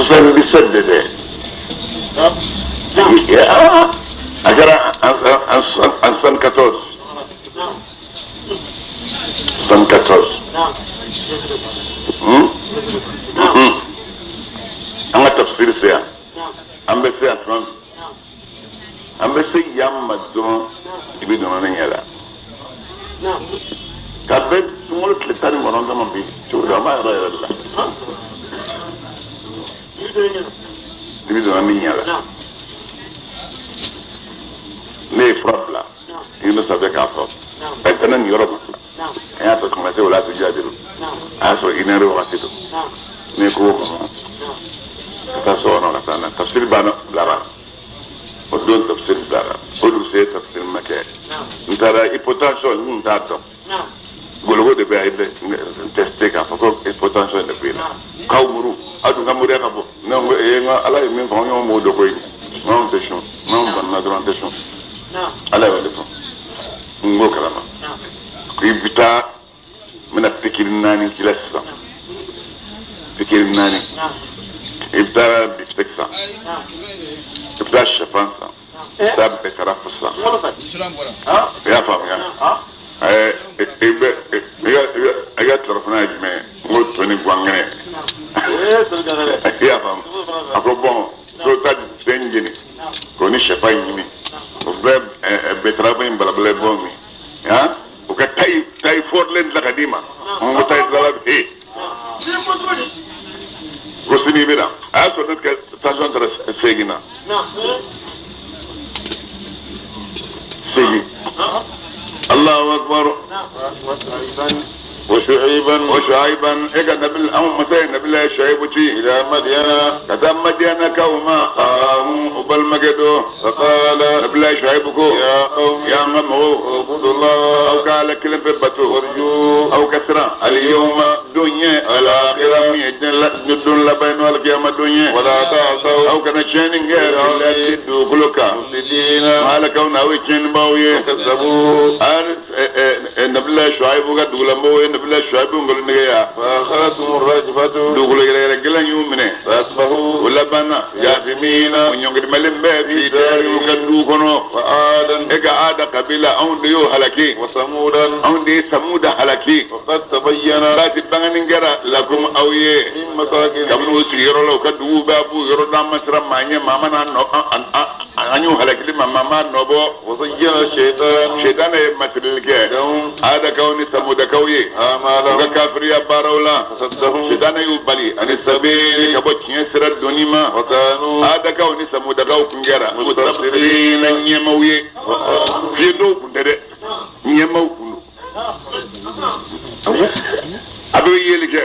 77 de agora en 114 an ka tafsir se yan an bɛ se yan tuma min an bɛ se yan ma dɔrɔn i bɛ nɔnɔ ɲɛ la ka bɛ sunkalo tile 19 ma bi cogo dɔ an b'a yɔrɔ yɛrɛ de la i bɛ nɔnɔ ɲɛ la ne ye fura bila i bɛ sabɛ k'a fɔ a tɛnɛ nin yɔrɔ ma a y'a sɔrɔ commencé o la se jadi a y'a sɔrɔ 1 heure wagati don ne ko kɔnɔ ka taa so kɔnɔ ka taa na tafsir banna bilara o don tafsir bilara o dugusɛ tafsir ma kɛ n taara hypotension n t'a dɔn gologo de bɛ a testé k'a fɔ ko hypotension de bɛ la k'aw muru aw dun ka muriya ka bɔ ne ko n ka ala ye min fɔ an y'o m'o dogo ye n'anw tɛ sɔn n'anw banna dɔrɔn tɛ sɔn ala y'o de fɔ n b'o kalama ko i bɛ taa n bɛna pikiri 4 k'i la sisan pikiri 4 i bɛ taa biftek san i bɛ taa sɛfan san i bɛ taa betarafu san i y'a faamuya i ka tilafana ye jumɛn n ko to ni guangɛnɛ i y'a faamu a ko bɔn so ta fɛn jeni k'o ni sɛfan ɲini o bɛ betarafu in balabala bɔ min o ka tayi fɔrilen dilan ka d'i ma n ko tayi tilala bi ko sini bɛ na a y'a sɔrɔ ne ka tension taara 8 na 8 Allahu akbar وشعيبا اجا نبي او متى نبي الله شعيب الى مدين كذا مدين كوما قاموا وبالمجدو فقال نبي الله شعيبكم يا قوم يا ممو اعبدوا الله او قال كلمه بتو ورجو او كسرا اليوم دنيا الاخره ندون لبين والقيامه دنيا ولا تعصوا او كان شينين غير لا تدخلوكا مالك وناوي كين باوي كذبوا نبي الله شعيب قد دغلمو نبلا شعيب نقول نجيا فأخذتهم الرجفة دخلوا إلى رجلان يومنا فأصبحوا ولبنا جاثمين ونيونغ ملهم في دار وكدو كنو فآدن إجا عاد قبيلة أون ديو هلكي وثمودا أون دي ثمود هلكي وقد تبين لا تبغى نجرا لكم أويه من مساكن كم نسيروا لو كدو بابو يرو دام مسرا مانيا ماما نو أنيو هلكي ماما نوبو وزين الشيطان مسرلك هذا كوني ثمود كويه ga kafiri ya barawla shidana yu bali ani sabili ka bocci yesira donima ada ka oni samu daga kungera mutafsirina nyemawye fi do kundere nyemaw kundu ado yelike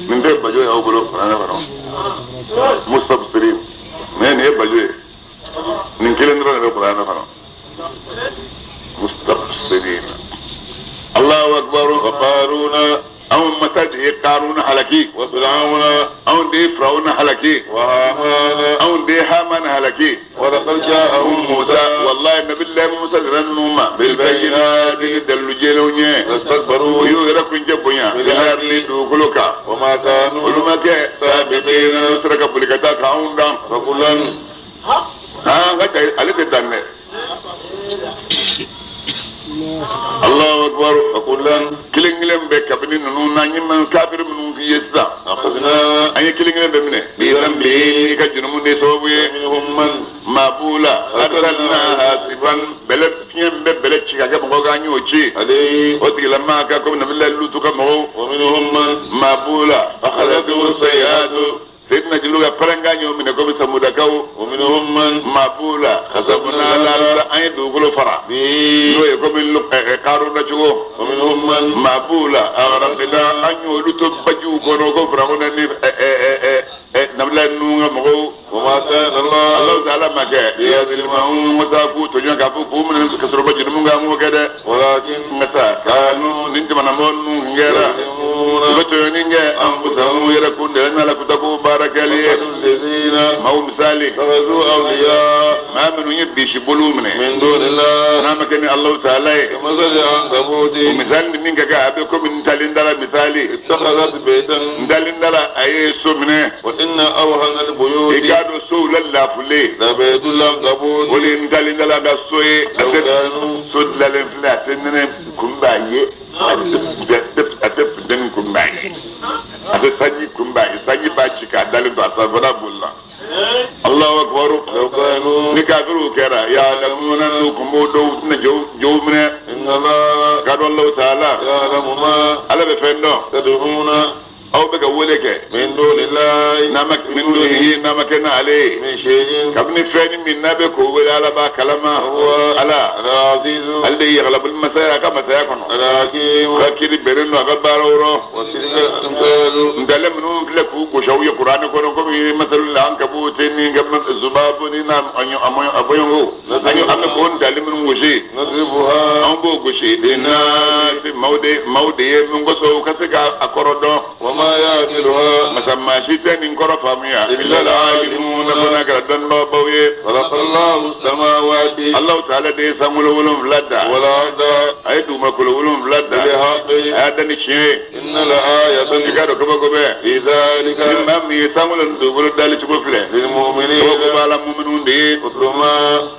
min be bajo ya obolo ana faro mustafsirin men e bajo nin kelendro ne be ana faro mustafsirin الله أكبر وقارون أو متى قارون حلكي وفرعون أو دي فرعون حلكي وهامان أو دي هامان حلكي ولقد جاءهم موسى والله النبي الله موسى رنوما بالبينات دلوا جلوني استكبروا يغرقوا جبويا بالهار لدوكلوكا وما كانوا ولما كان سابقين نسرك بلكتا كاون دام فكلن غتا عليك الدنيا الله أكبر وكلن كلين بك بني نونا نيم كافر من يسا أخذنا أي كلين بمنه بيرم بي كجنم نسوي منهم من مابولا أرسلنا حاسبا بلد فيهم بلد شيء كم غاني وشي عليه وتقول ما كم نبلا لوتو كم هو ومنهم من مابولا أخذته السيئات سيدنا جلوغا فرنغانيو من كوم سمودكاو ومنهم من مابولا خسبنا لا اي دوغلو فرا بي كوم كارو نجو ومنهم من مابولا اغرقنا انيو لوتو بجو كونو كو فرعون ني نبلا نونغا مغو وما كان الله تعالى ما كان يظلمهم متاكو تجون كافو من كسر بجو مونغا مو كده ولكن مسا كانوا ننت من مون غيرا بتونينجا أنفسهم يركون لنا لكتكوا بارك لي الذين ما هو مثالي فغزوا أولياء ما من يبيش بلومني من دون الله نعم كان الله تعالى كمثل عنكبوت ومثال منك كأبيكم من تلندلا مثالي اتخذت بيتا تلندلا أي سمنه وإن أوهن البيوت يقعدوا سوء للافلي لبيت العنكبوت ولين تلندلا بسوء سود للفلات إننا كمباية أتف دين كمباية أتف سجي كمباية سجي باشيكا دالين باسافنا بولا الله أكبر لو كانوا نكافروا كرا يعلمون أنكم دو جومنا إن الله قال الله تعالى يعلم ما ألا بفهمنا تدعون أو بقولك من دون الله نمك من دونه نمكنا عليه من شيء كابن فين من نبيك ولا على با كلامه هو على العزيز الذي يغلب المسايا كما سيكون الحكيم فكر بيرن وغبارو وتلك الامثال ندلم منهم لك وشوي قران كونكم مثل العنكبوت ان قبل الذباب نام انيو ابيو انيو امكون دلم من وشي نضربها ان بو وشي دينا في مودي من غسو كسكا اكردو وما يأكلها مسمى شيطان إنكر فاميا إلا العالمون بناك ردن بوي خلق الله السماوات الله تعالى دي سامول ولم فلدا والأرض أيدو ما كل ولم فلدا هذا نشيء إن الآية تكاد كبكبة في ذلك مما يسامول الدبر دالي تبفله للمؤمنين وقبال المؤمنون دي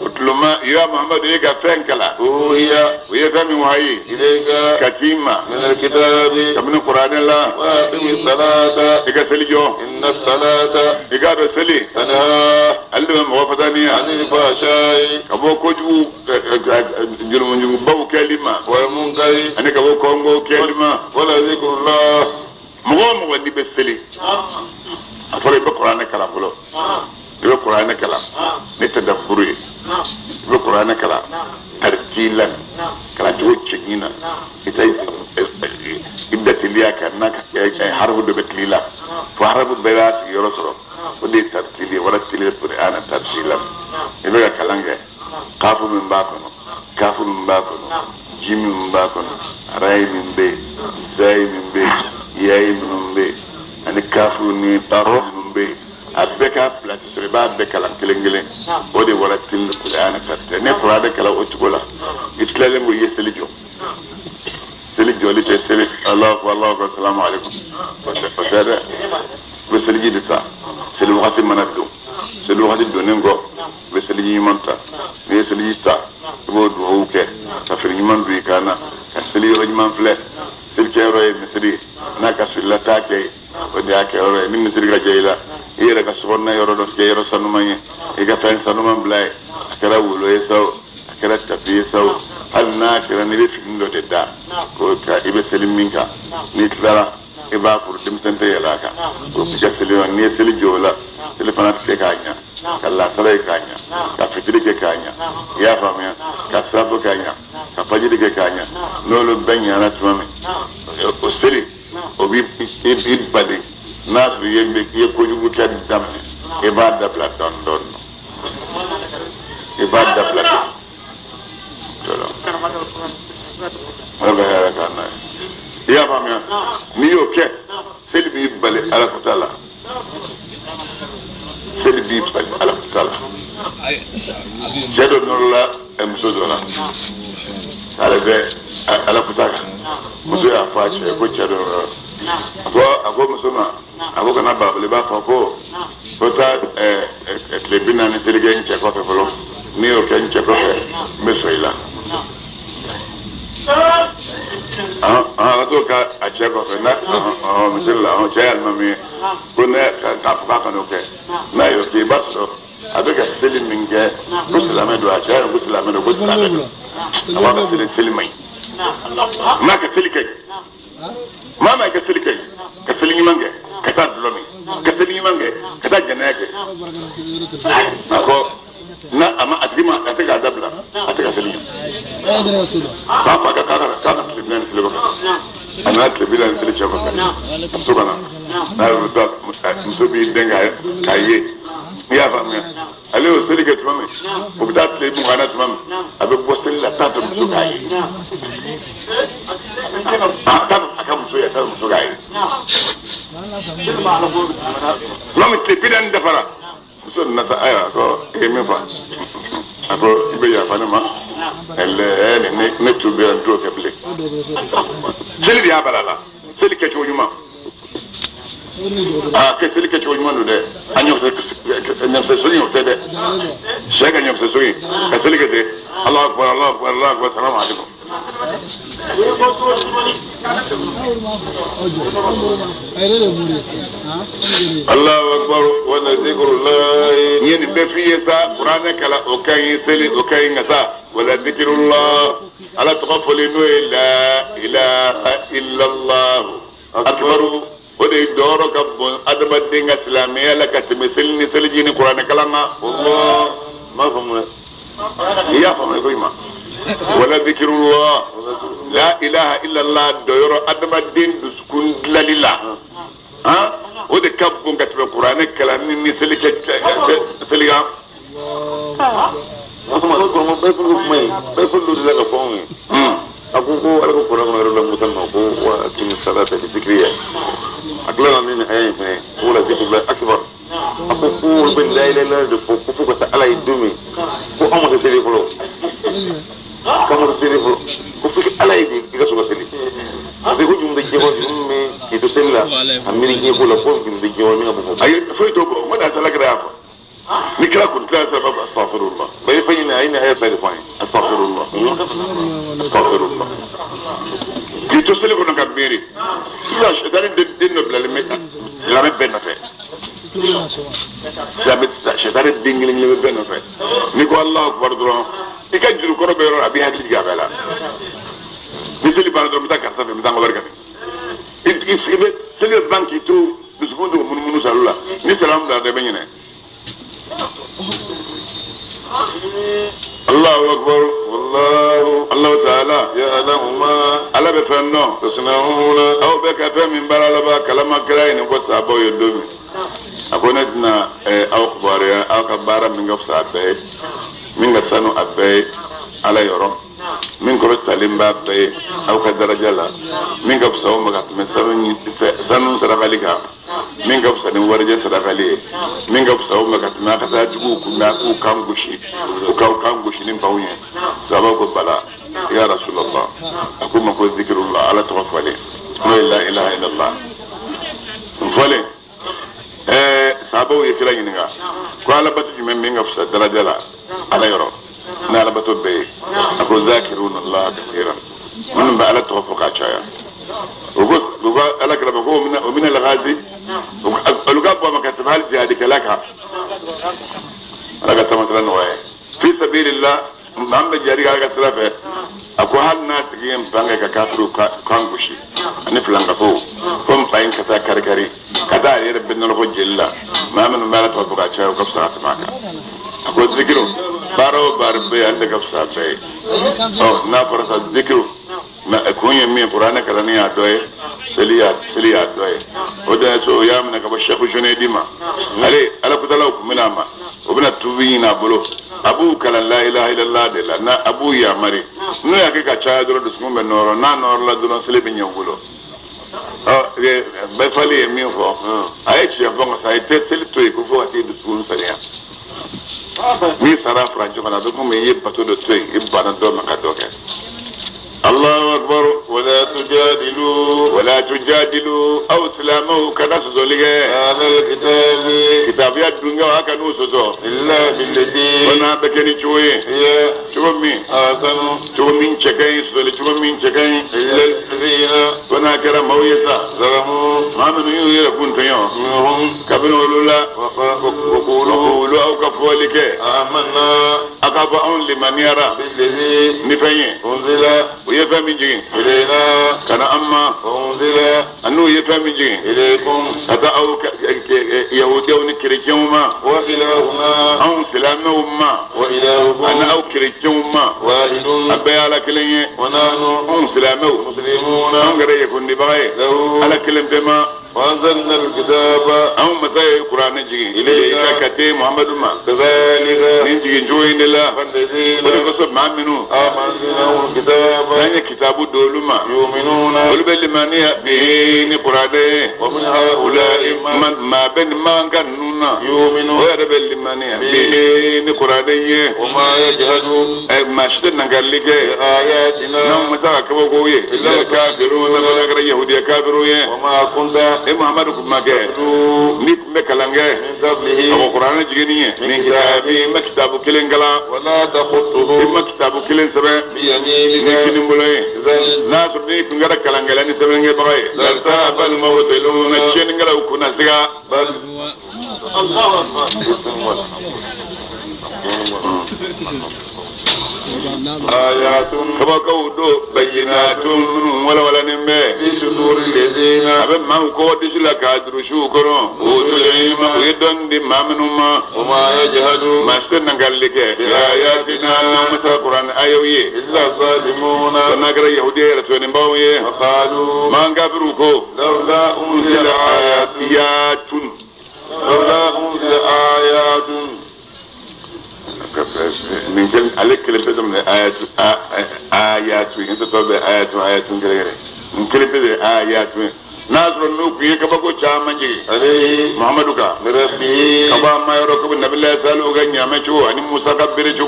أتلما يا محمد إيكا فانكلا وهي فامي وهي إليك كتيمة من الكتاب من القرآن الله الصلاة إكسلجو إن الصلاة إكاد سلي أنا ألم وفتانية عن الفحشاء كبو كوجو جلو بو كلمة والمنكر أنا كبو كونغو كلمة ولا ذكر الله مغام ودي بسلي أفضل بقرآن كلام فلو بقرآن كلام نتدبري بقرآن كلام ترتيلا كلام جوج شجينا إتاي إبدا تليا كأنك حرب دبتليلا فحرب بيات يرسل ودي ترتيلي ولا تلي القرآن ترتيلا إذا كلامه كاف من باكنا كاف من باكنا جيم من باكنا راي من بي زاي من بي ياي من بي أنا كاف من طرف من بي أبكى بلا تسربا أبكى لام كلينجلين ودي ولا تلي القرآن ترتيلا نفر هذا كلام أتقوله يتكلم ويسلجو سلجو لي سلج الله والله السلام عليكم وسادة بسلجي دتا سلجي وقت منادو سلجي وقت دونينغو بسلجي منتا بسلجي تا بود ووكه كفرني من بيكانا سلجي رجمان فله سلجي روي مسري ناكا سلتا كي ودي اكي روي من مسري رجيلا يرا كسبنا يورو دوس يورو سنوماني يغا فين سنومان بلاي كلا ولو يسو كلا تبيسو alna kira ni refi ndo de da ko ka ibe selim minka ni klara e ba pour dim sante yala ka ko pija selim ni selim jola telefona ke kanya kala sare kanya ka fitiri ke kanya ya famia ka sabo kanya ka pajiri ke kanya no lo benya na tumame o seli o bi e badi na su yembe ye ko jugu ta damne e ba da pla don e ba da pla يا فامي نيوكي سلبي بالي على فتالا سلبي بالي على فتالا جدو نولا امسوزونا على ذا على فتالا مسوي افاش كو جدو اكو مسوما اكو كنا بابلي با فكو فتا تلبينا نتلجين تشكو فلو نيوكي تشكو مسويلا to ka a ce ko na misalla ce almami ko ne ka fa ka no ke na yo ke ba so abega selim minge ko salama do a ce ko salama do ko salama do amma ka selimai ma ka selikai mama ka selikai ka selimi mange ka ta dolomi ka selimi mange ka ta janake ako na ama adima ka ta dabla ata selimi papa ka selimnan selimo ana kebilan sele chako subhana na ruta musubi denga kaye ya famia aleo sele ke tumame ubda tle mu ana tumame abe bosel la tata musuka yi aka musu ya sugai mam te bidan dafara so na ta aya ko e me fa ako ibe ya fa ma elle ne tu be ando ke ble seli ya balala seli ke chojuma ke seli ke chojuma no de anyo se soli no de shega nyam se soli ka seli ke de Allah akbar Allah akbar Allah akbar salam alaikum Allahu akbar wa zikrullah yin be fiye sa qur'ana kala o kai seli o kai ngata wala zikrullah ala taqaffalinu la ilaha illa Allah akbar o de doro ka bon adama dinga islamiyya la ka timisil ni seli ni qur'ana kala ma Allah ma famu ya famu ko ima wala zikrullah la ilaha illa Allah doyoro adama din duskun lalila ha o de kabbu ngatbe qur'an kala ni selika selika ma ko mo be fu lu la ko mi abugo alko qur'an ma ro mutanna ko wa akim salata bi zikriya akla min hayfe wala zikrullah akbar abugo bin la ilaha illa ko ko ta ala idumi ko amata sele ko kamar sele ko ko fi ala idi ga so sele be ko jumbe jebo jumme ki to sella amiri ki ko la ko jumbe jebo mi abugo ay fay to ko wala ta la grafa ni kala ko ta sa baba astaghfirullah bay fayna ayna ay fay point astaghfirullah astaghfirullah ki to sele ko na kabiri ya shedani de no bla le meta la me benate sabit shedani dingling le benate ni ko Allah akbar dron ikajuru ko be ro abi hakki gabela misali bana do mutaka sabe mutanga barka ibe sele banki to bisbundo mun salula ni salam da de benyene Allahu akbar wallahu Allah ta'ala ya alahuma ala be fanno tasnauna aw be ka fa min barala ba kalama krayin ko sabo yodomi akona dina aw khbar ya aw kabara min gafsa be min gasanu abe ala yoro min ko talimba be aw ka daraja la min gafsa o maga me sanu sanu saragalika min gafsa ni warje saragali min gafsa o maga na ka ta jugu kunna ko kangushi ko kangushi nin bawye sabako bala ya rasulullah akuma ko zikrullah ala tawaffali la ilaha illallah fole sabo yekira yininga ko ala batu men min gafsa daraja la ala yoro na ala batu be ako zakiruna allah kathiran mun ba ala tawaffuqa chaya ugo ala kala ko min al ghazi aluga bo makataba al jihad kalaka ala tamatran wa fi sabilillah man be jari ga sarafe ako hal na tigem banga ka kafru kangushi ani flanga ko kom pain kata karkari kada yere benno ko jella mamen mala to buga cha ko sa maka ako zikiro baro barbe ande ka sa be oh na farasa zikiro na kunye mi qur'ana kalani ya doye seliya doye oda so ya mena ka shekhu junaydima ale ala kudala ko minama obina tubina bolo abu kala la ilaha illallah de la na abu ya mari no ya ke ka cha dro de sumbe noro na noro la dro sele be nyugo be fali mi fo ay ci bon sa ite tel to ko fo ati de sun sariya mi sara franjo kana do ko me yebba to do to yebba na do maka do ke الله أكبر ولا تجادلوا أو سلامه كناس زوليه هذا الكتاب كتاب يدنيا وهكذا نوسوسو إلا بالذي وانا بكني شوي هي شو مين شو مين شكاين سولي شو مين شكاين إلا الذين وانا كرم مويسا زرموا ما من يكون تيون كبنوا لولا وقولوا أو كفولك آمنا أكفأون لمن يرى بالذي نفني أنزل ويفهم جين إلينا كان أما أنزل أنه يفهم جين إليكم أتأو يهوديون كريجوما وإلهنا أو سلامهما وإلهكم أنا أو كريجوما واحد أبي على كلمة ونحن أو سلامه مسلمون أو غير يكون نبغي على كلمة بما وأنزلنا الكتاب أو متى القرآن جي إليك كتي محمد ما كذلك نجي جوين الله فالذين ولكسب ما منو آمنوا الكتاب يعني كتاب دولما يؤمنون ولبلمانية بين قرآن ومن هؤلاء ما بين ما كانوا يؤمنون ولبلمانية بين قرآن وما يجهدوا ما شتنا قال لك آياتنا نوم متى كبوكوي إلا الكافرون من أجر يهودية كافرون وما كنت محمد كما قال نيك مكلانجه من قبله القرآن جينيه من كتابه ما كتابه كلين قلا ولا تخصه ما كتابه كلين سبع بيمينك نيك نمبلي ناس نيك نقرأ كلام قلاني سبعين براي لسا بل موتلون جين قلا وكنا سجا بل الله أكبر آيات كبكودو بينات ولا نمبه في صدور الذين أبى ما هو كودش لك أدرسوا كرو وتلهم ويدن دم منهما وما يجهدوا ما استنقل لك بآياتنا نوم القرآن أيوي إلا الظالمون فنقرأ يهودي رسول باوي وقالوا ما كبروكو لولا أنزل آيات لولا أنزل آيات من كل عليك كل بدم آيات أنت تقول آيات كذا من كل بدم آيات ناصر النوك يكبكو جامنجي عليه محمد كا ربي كبا ما يركب النبي الله سالو غنيا مچو اني موسى كبير چو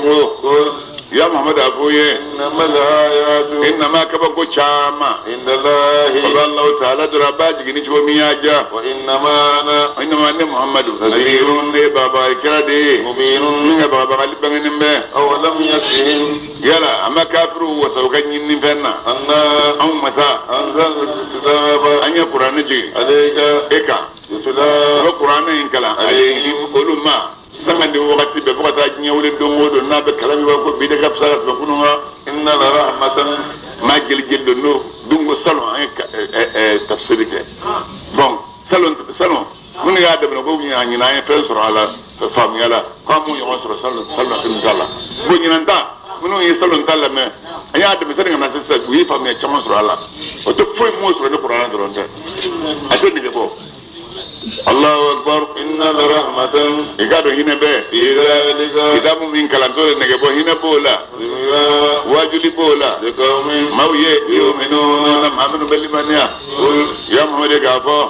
يا محمد ابوي انما الآيات انما كبكو جاما ان الله الله تعالى درباج غني چو مياجا وانما انا محمد نذير بابا كردي مبين من بابا قال بنمبه او لم يكفهم يلا اما كافروا وسوغني نفنا ان امتا انزل الكتاب ان القرآن جي عليك إكا يتلا القرآن إنكلا عليهم علماء سمعت وقت بفقط أجنيا ولد دمود الناب كلامي وقت بيدك بسارة بكونها إن لرحمة ما جل جل النور دم صلوا تفسيرك بون صلوا من يعد من قومي عن يناي فسر على فهم يلا قاموا يوصل صلوا في المجال بني ننتا منو يصلون تلما أيها تمسكين ما تسوي ويفهم يا كمان سر الله وتفهم مو سر القرآن ترونته أشوف نجيبه الله أكبر إن الرحمة يقالوا هنا به إذا ممكن كلام تقول نجيبه هنا بولا واجلي بولا ما هو يؤمنون ما منو بالإيمان يا محمد كافو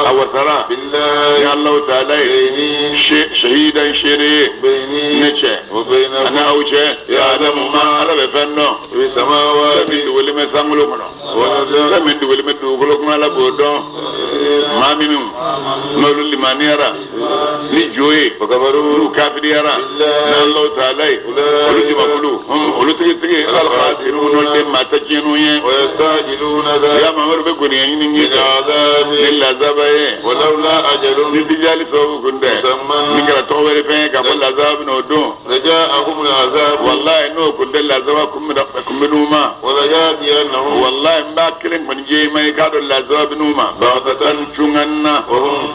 أو سرا بالله يا الله تعالى شهيدا شري نشأ أنا أوجه يعلم ما على بفنه في السماوات من دول ما ساملو منه من دول ما دوغلو ما لا بودو ما منو نقول اللي ما نيرا نجوي فكبروا كافر يرا الله تعالى ولو جمعوا ولو تيجي الخاسرون اللي ما تجينوا ويستعجلون يا مامور بقولي إني عذاب للعذاب ولولا أجل نتجالي سووا كنده نكرا توبر فين كفل العذاب نودو رجاءهم العذاب والله إنه كنده العذاب كم نوما ورجاء أنه والله ما كلم من جي ما يكادوا العذاب نوما بعثة شننا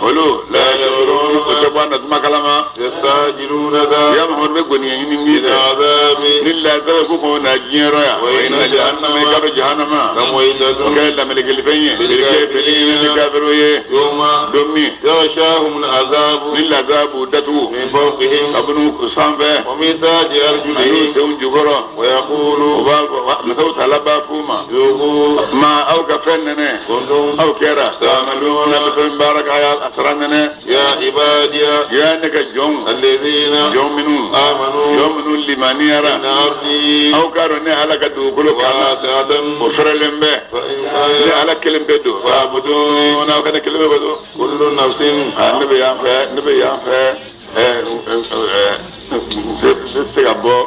ولو لا يشعرون وتبان اسمع كلامه يستعجلون ذا يا محمد بقولي إني عذاب للعذاب كم ناجين رأي وإن جهنم يكادوا جهنم كم ويلدون وكيل ملك الفين بالكافرين كافروا يوم دمي يغشاهم العذاب للعذاب دتو من فوقهم أبنوا سامفه ومن تحت أرجلهم دون جبرا ويقولوا نسوت على بافوما ما أو كفننا أو كرا تعملون بسم بارك آيات أسراننا يا عبادي يا نك جون الذين يؤمنون يؤمنون لمن يرى أو كارون على كدو كلو كاسة وفر لمبه على كلمة بدو فابدون أو كذا كلمة بدو كل نفس نبي يافه سيابو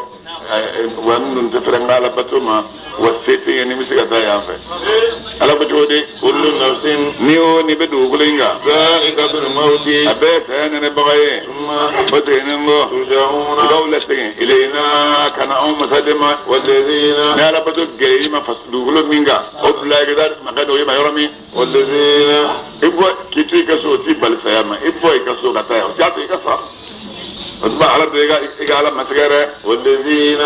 وأنو تفرن على بتوما وسيتي يعني مسكتا يافه على بتودي كل نفس نيو نبدو كلينغا ذلك الموت أبيت أنا نبغي ثم بدينغو ترجعون دولتين إلينا كان أم مسلمة والذين نال بدو جيما فسدو كلينغا أبلا كذا ما كانوا يما يرمي والذين إبوا كتير كسو تبال سياما إبوا كسو كتايا جاتي كسا وتبع على ديغا على مسغره والذين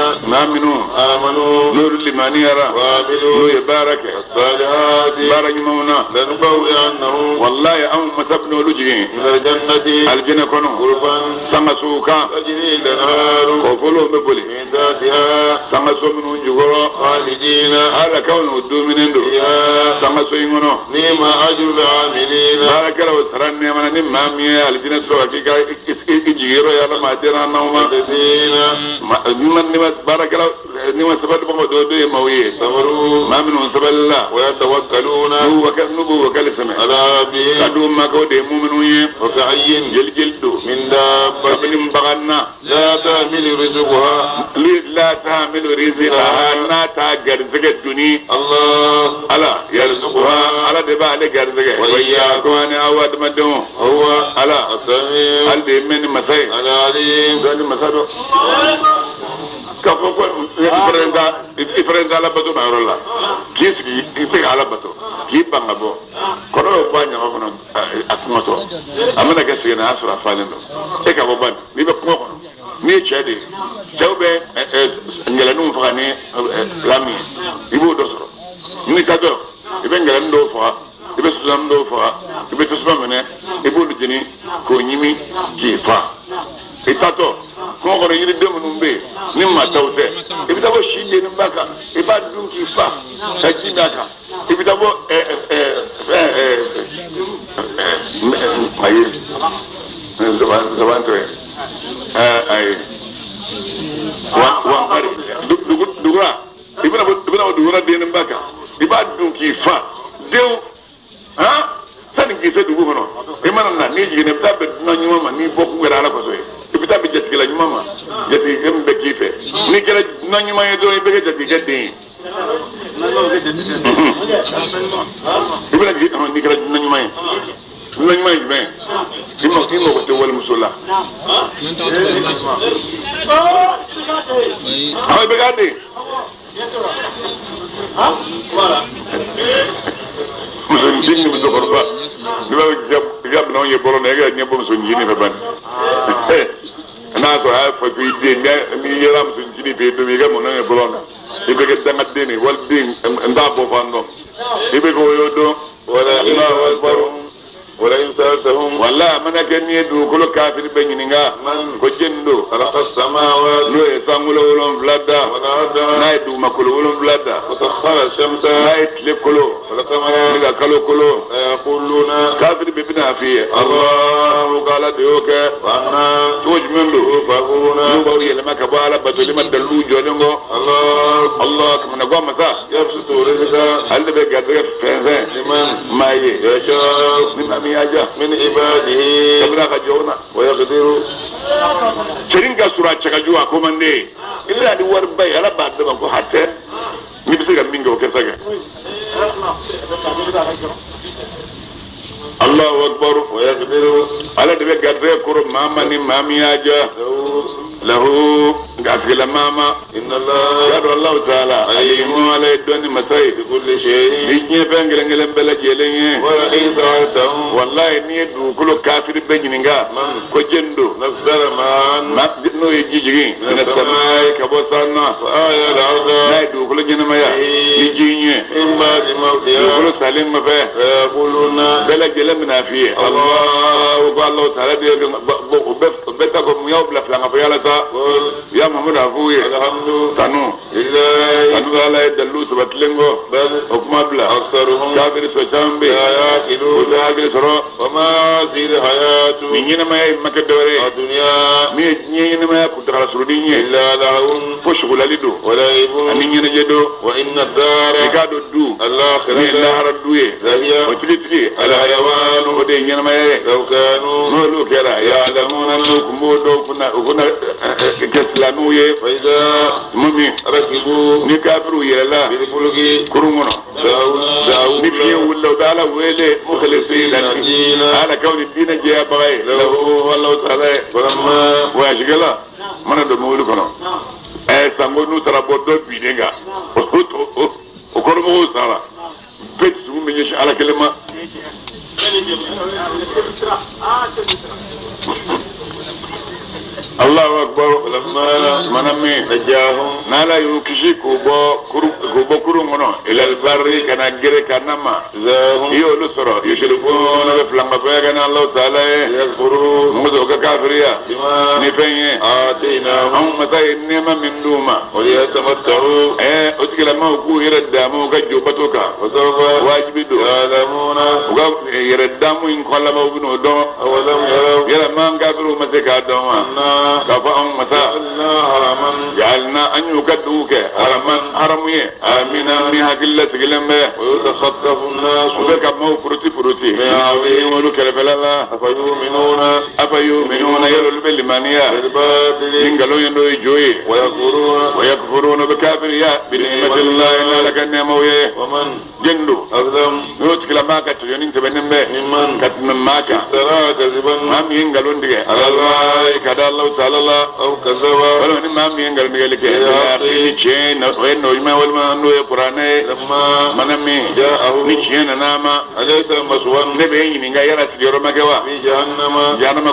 آمنوا نور الإيمانية وعملوا يبارك الصالحات بارك مونا لنبوئنهم والله أم مسبنو لجي من الجنة الجنة كنو غرفا سمسوكا تجري الأنهار وقولوا مبولي من تحتها سمسو من ونجغرو خالدين هذا كون ودو من اندو فيها سمسو ينغنو نعم أجر العاملين بارك الله وسرني من نمامي الجنة سوى كيكا إجيرو يا لما دينا نوما الذين نمت بارك الله نمت سبت بقدودو يمويه صبروا ما منهم سبل الله ويتوكلون نبو وكل سمع على ربهم كدو ما كودي مؤمنون وكأي جلدو من دابة من بغنا لا تحمل رزقها لا تعمل رزقها لا تاجر زكتني الله ألا يرزقها على دبالة جرزك وإياكم أن أود مدهم هو ألا السميع هل دي من مساي العليم ذلك مسادو كفوكو إفرندا على بتو مارولا كيس كي على بتو كي بانغبو كورو بانيا مفنا أسمعتو أمنا كسينا أسرع فالندو إيه كابوبان نيبا كمو ni chede chawbe ngela num fa ni lami ibo do soro ni tado ibe ngela ndo fa ibe susam ndo fa ibe susam ne ibo du jini ko nyimi ki fa itato ko ko yiri dem num be ni ma tawte ibe tabo shije ni baka iba du ki fa sajina ka ibe tabo ayi zaman to ay wa mari dugura ibina dugura de mbaka iba dun ki fa dew ha san ki se dugu hono imana na ni jine tabbe no nyuma ma ni bokku ngara la ko so ibita be jetti la nyuma ma jetti gem be kife ni kala no nyuma ye do be jetti jetti ibina ji ni kala no nyuma ye nañ may ben dimo ko te wal musula ay be gadi musun jinni bu do korba diba jab no ye bolo ne ga nyebo musun jinni fa ban na ko ha fa bi de mi yaram musun jinni be do mi ga mo ne bolo na ibe ga dama deni wal din nda bo fando ibe ko yodo wala illahu akbar ولا ينسالتهم والله من كان يدو كل كافر بيننا من كجندو خلق السماوات لو يسامولو ولون بلادا نايدو ماكولو ولون بلادا وسخر الشمس نايت لكلو والقمر لغا كلو كلو يقولون كافر ببنا فيه الله قال ديوك وانا توجمندو فاقولون نبو يلما كبالا بدو لما دلو جونغو الله كما نقوم مسا يبسطو رزقا هل بيقدر فنزين لمن ما يشاء من عباده تبلغ جونا ويقدر شرينغا سورة تشكاجوا كوماندي إلا دي ورباي على بعد ما كو حتى نبسغا مينغو كسغا الله أكبر ويقدر على دي غدري كورو ماما ني مامياجا له قاتل ماما إن الله يدعو الله تعالى عليم على الدون مسايد كل شيء يجي بانغلانغل بلاجيلين ولا إنسان والله ني دو كل كافر بينينغا كو جندو نزل ما نو يجيجي من السماء كبوسانا آية الأرض لا دو كل جنما يجيني إما دموتيا كل سالم مفه يقولون بلاجيل من فيه الله وقال الله تعالى بيتكم يوم لا فلان فيالا يا محمد أفوي الحمد تنو لله تنو على يدلو سبتلنغو بل حكم بلا أكثرهم كافر سوچام بي يأكلون وجاكل سرو وما سيد حياة مين ما يمكدوري الدنيا مين ما كتر سروديني إلا لهم فشغل لدو ولا يبون أنين جدو وإن الدار يكادو دو الآخرة لا هردوه زهيا وتلتلي الحيوان ودين ما لو كانوا نولو كلا يعلمون أنكم بودو كنا كسلانو يه فإذا ممي ركبوا نكافروا يلا بالبلغي كرمنا داو نبيه ولو دالا ويلي مخلصين على كون الدين جاء بغي له والله تعالى فلما واشغلا من دمولو كنا سانغو نو ترابوتو بيدنغا وكرمو سارا بيت سومي يش على كلمة Allahu akbar manami najahum nala yukishi kubo kuru ngono ila albarri kana gere kanama iyo lusoro yushribuna bi flamba bagana Allah taala yakfuru muzo ka kafiriya ni penye atina hum matayinma min duma wa yatamatta'u utkila ma ku yiradamu ka jubatuka wa sawfa wajibidu alamuna wa yiradamu in qallama ibnu do awalam yara man kafiru mataka do كفاهم مساء حرما جعلنا أن يكدوك حرما حرمي آمنا منها قلة قلمة ويتخطف الناس وذلك مو فرتي يعوين ولك الفلالة أفيؤمنون يلو البلمانية ينقلوا يندو يجوي ويكفرون بكافرية بنعمة الله إن لك النموية ومن جندو أظلم يوتك لما كتجنين تبنم به ممن كتمم ماك افترى كذبا هم ينقلون دي على الله كذا الله تعالى أو كذبا ولو نمام ينقل ميلك يا أخي نشين وين نجمع والمنو القرآن لما منامي جاءه نشين ناما أليس مسوان نبي نيجا يرى سجيرو مكوا في جهنم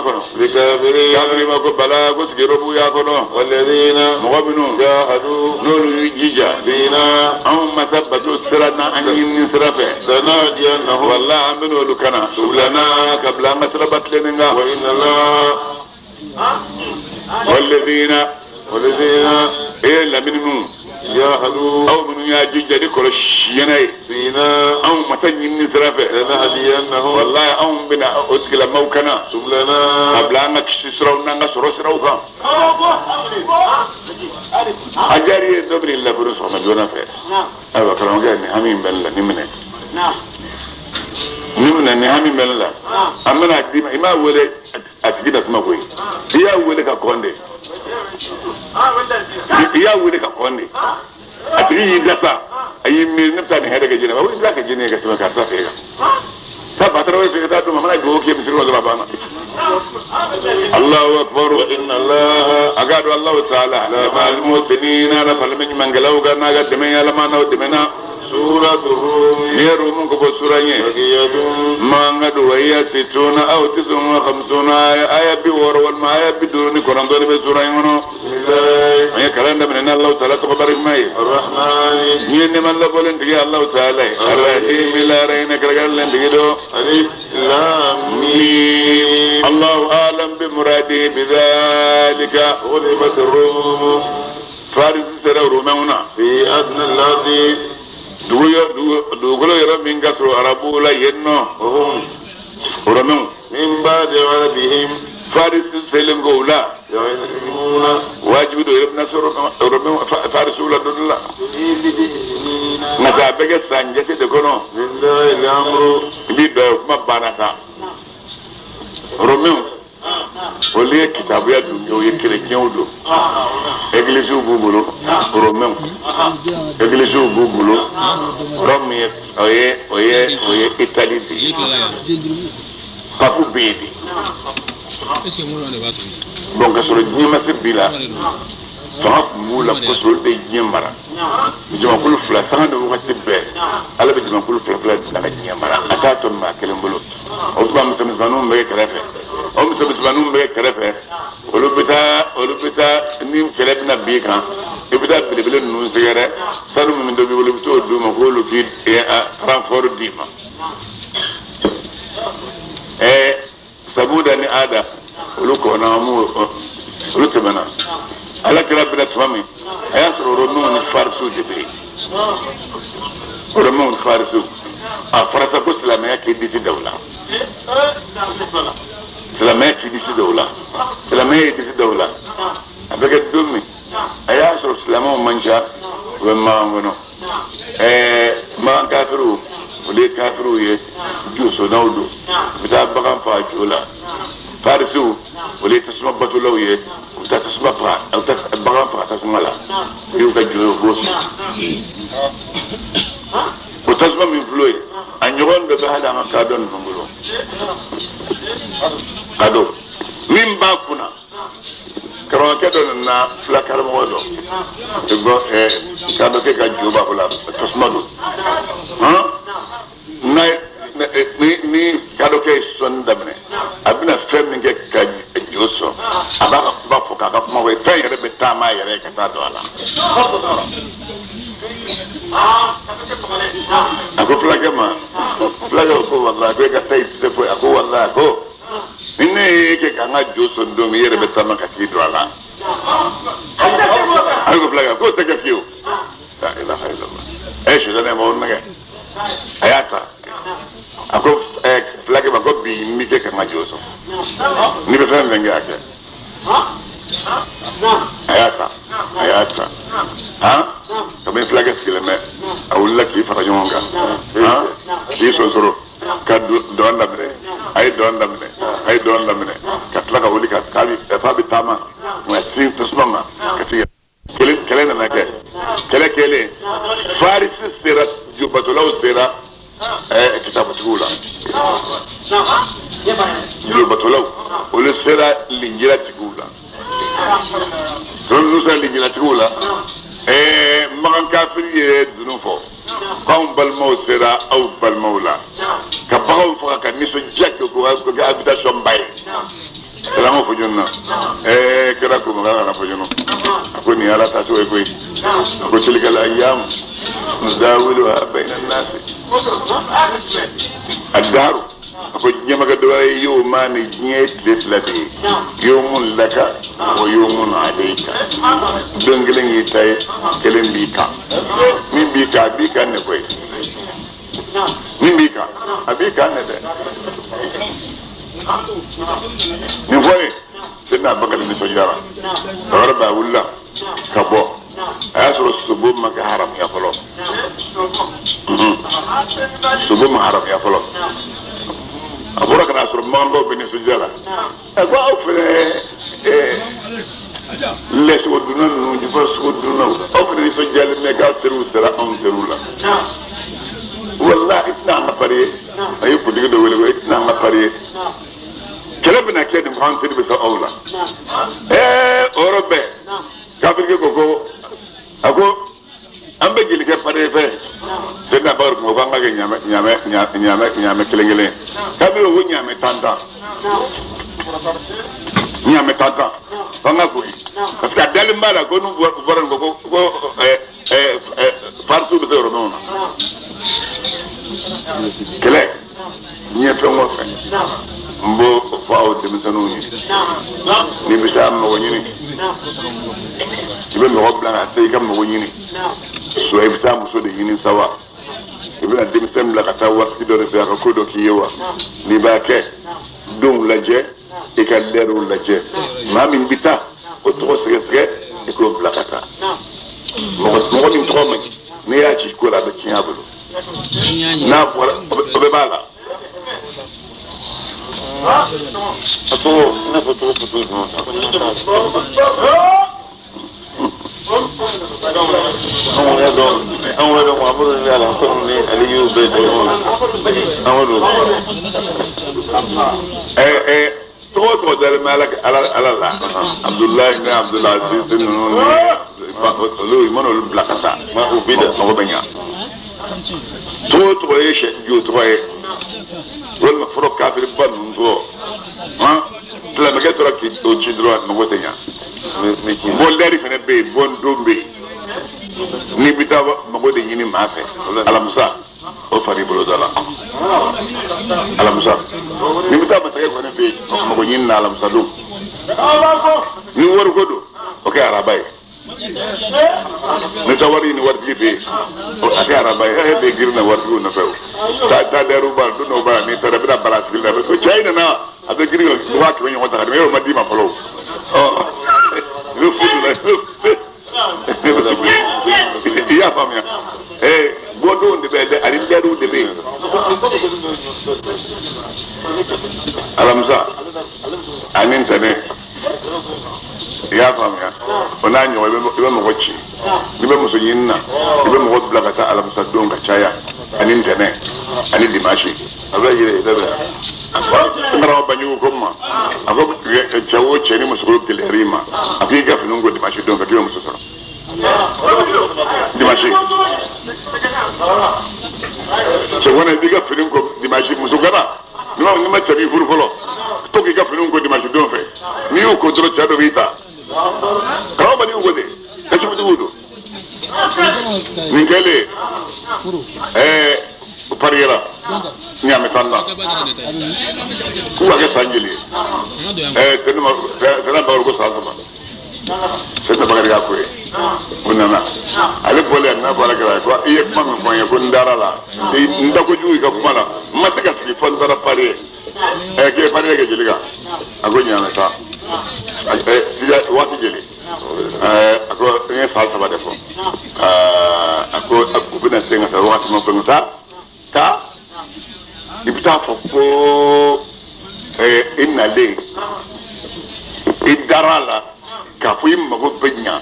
كنو بكافرين كافرين مكو بلا كسجيرو بويا كنو والذين مغبنون جاهدوا نولو يجيجا بينا هم مثبتوا سرنا أن ينسرفه سنادي أنه والله عملوا لكنا سبلنا قبل ما سربت لنا وإن الله والذين إلا منهم جاهدوا أو من يجوج ذكر الشيني فينا أو متن ينسرفه لنهدينهم والله أو بنا أدخل موكنا سبلنا قبل أن نكسروا نسروا أجاري دبر الله فرس محمد ونافع أيوة كلام جاني همين بالله نمنه همين بالله أما أكيد ما ولا أكيد اسمه كوي يا ولا كقوندي يا ولا كقوندي أكيد يدفع أي من نبتة هذا كجينا ما هو إذا كجينا كسمة كارتا فيها سبعة في كذا ما نجوا كي مسيروا ضربانا الله أكبر وإن الله أقاد الله تعالى مع المسلمين أنا فلمن منجلوا كنا قد من يلما نودمنا سورة الروم يروم كبر سورة ما عندوا هي 60 أو 59 آية بور والما آية بدون كلام دول بسورة يمنو هي كلام من الله تعالى تقدر الماء الرحمن ين من الله بولن تجي الله تعالى الرحيم لا رين كرجال لين تجيدو ألف لام ميم الله أعلم بمراده بذلك غلبت الروم فارس سر رومنا في أدنى الأرض دوغلو يرى من كسر عربو لا ينو ورمو من بعد غلبهم فارس سلم قولا واجب دو يرب نصر ورمو فارس ولا دوللا نتابع سانجة تكونو لله الأمر لله ما بانتا رمو olè kitabu ya dùn yóò yẹ chrétien o do église o bubulu romain église o bubulu Rome oye Italie bi papu bèbi donc sur nyima se bila fanga mula ko so de nyambara joma kulu fla fanga do ko tibbe ala be joma kulu fla da nyambara ata to ma kelembolo o ba mutam banu me krefe o mutam banu me krefe olu bita ni kelebna bi kan e bita bele nu zere sanu mi do bi wolu to do ma ko lu fi renfort dima sabuda ni ada olu ko na mu olu tebana ala kira bila tufami aya sɔrɔ romain ni farisu de bɛ yen romain ni farisu a farata ko silamɛya k'i disi daw la silamɛya k'i disi daw la silamɛya y'i disi daw la a bɛ kɛ don min a y'a sɔrɔ silamɛw man ca u bɛ makan kɔnɔ makan kafiriw olu ye kafiriw ye josɔnnaw don u bɛ taa bagan faga jo la farisiw olu ye tasuma batolaw ye u taa tasuma faga u taa bagan faga tasuma la u y'u ka jɔyɔ gosi o tasuma min filɛ ye a ɲɔgɔn dɔ bɛ hali an ka kadɔ ninnu bolo kadɔ min b'a kunna karamɔgɔkɛ dɔ nana fila karamɔgɔ dɔ kadɔ kɛ ka jo b'a bolo tasuma don ni kadɔ kɛ ye sɔnni daminɛ a bɛna fɛn min kɛ ka joso aba ba foka ka kuma we tan yere be ta ma yere ka ta do ala ako plage ko wallahi be ka tay se ko ako wallahi ko inne ke ka nga joso ndo mi yere be ta ma ka ti do ala ako plage ko te ka fiu la ilaha illallah ايش ده انا بقول لك ayata ako plage ba ko bi mi ke ka nga joso ni be tan ngi ake ayata ha kami plage skileme awulla ki fara jonga ha ki so soro ka don lamre ay don lamre ka plaka wuli ka kali fa bi tama wa sin tusmama ka ti kele na ke kele faris sirat jubatulaw sira kitabu tula jubatulaw ul sira linjira tula don nusa linjira tula magan kafiri dunufo qawm bal mawsira aw bal mawla ka bawo fa ka niso jekko ko ga habitation bay Salamu fujuna kira ko ngala fujuna ko ni ala ta so e ko tilka al ayyam nudawiluha bayna an-nas ad-daru ko nyama ga do yawmani nyet lati yawmun laka wa yawmun alayka dongelen yi tay kelen bi ka min bi ka ne koy min bi ka abika ne de ni voye sidna bakal ni sojara warba wala kabo asro subu maka haram ya folo subu ma haram ya folo abura kana asro mando bini sojara agwa ofre les woduna no di fas woduna ofre ni sojara me ga teru sera on terula wallahi itna ma pare ayu ko diga do wele itna ma pare kelebna kedi mfanti bi sa awla orobe kafirge koko ako ambe gili ke pare fe sedna bar ko banga ge nyame kelengele kabi wo nyame tanda banga ko parce que dal mbala ko nu boran ko farsu bi zero non kele nyeto mo fe mbo faaw dem sanu ni bi sam mo nyini ibe mo bla tay kam mo nyini so e bitam so de yini sawa ibe na dem sem la kata waqti do re ko do ki yewa ni ba ke dum la je e ka leru la je ma min bita o to sege e ko bla kata mo ni to ma ni ya ci ko la da kiyabulo na be bala Aku nak foto no. Awal Muhammad sallallahu alaihi aliyu bedo. Awal. To dal malak ala Abdullah ibn Abdul Aziz no mono blakata ma ubida ma banya. To yeshe yo to wala furo kafir ban ndo la me ketora ki o ci droit no wotenya mo leri fene be bon dombe ni bitawa ma gode yini ma fe ala musa o fari bolo dala ala musa ni bitawa ta ko ne be ma go yin na ala musa do ni wor godo o ke arabai ni tawari ni wardi be o ake arabai be girna wardi no fe ta deru ba do no ba ni tara bida barasil na so china na abe giri wa ke nyo ta me ma di ma follow lu fudu na ya famia bodo de be ari deru de be alamza anin tane ya famia ona nyo be mo gochi be mo so yinna be mo godla kata alamza don ka chaya anin tane ani dimashi abla yire da ngara banyu ko ma ako chawo cheni mo so ko lerima afiga finungo dimashi don ka tiyo mo so dimashi so wona diga finungo dimashi mo so gara no ma tabi furu folo to ki ka finungo dimashi don fe ni y'o contrôle cɛ dɔ b'i ta karamɔgɔ ni y'o ko de kasibujugu don nin kɛlen pariera ɲaami tan na k'u ka kɛ san joli ye tɛnɛ bakari ko san saba tɛnɛ bakari y'a ko ye o nana ale bɔlen a nana baara kɛra ko i ye kuma min fɔ n ye ko n dara la n da kojugu i ka kuma la n ma se ka sigi fɔ n taara pari ye k'i ye pari kɛ jeli kan a ko ɲaami tan waati jeli a ko n ye san saba de fɔ a ko u bɛna se ka taa waati ma fɛn sa ka i bɛ taa fɔ ko i nalen i dara la k'a fɔ i mago bɛ ɲa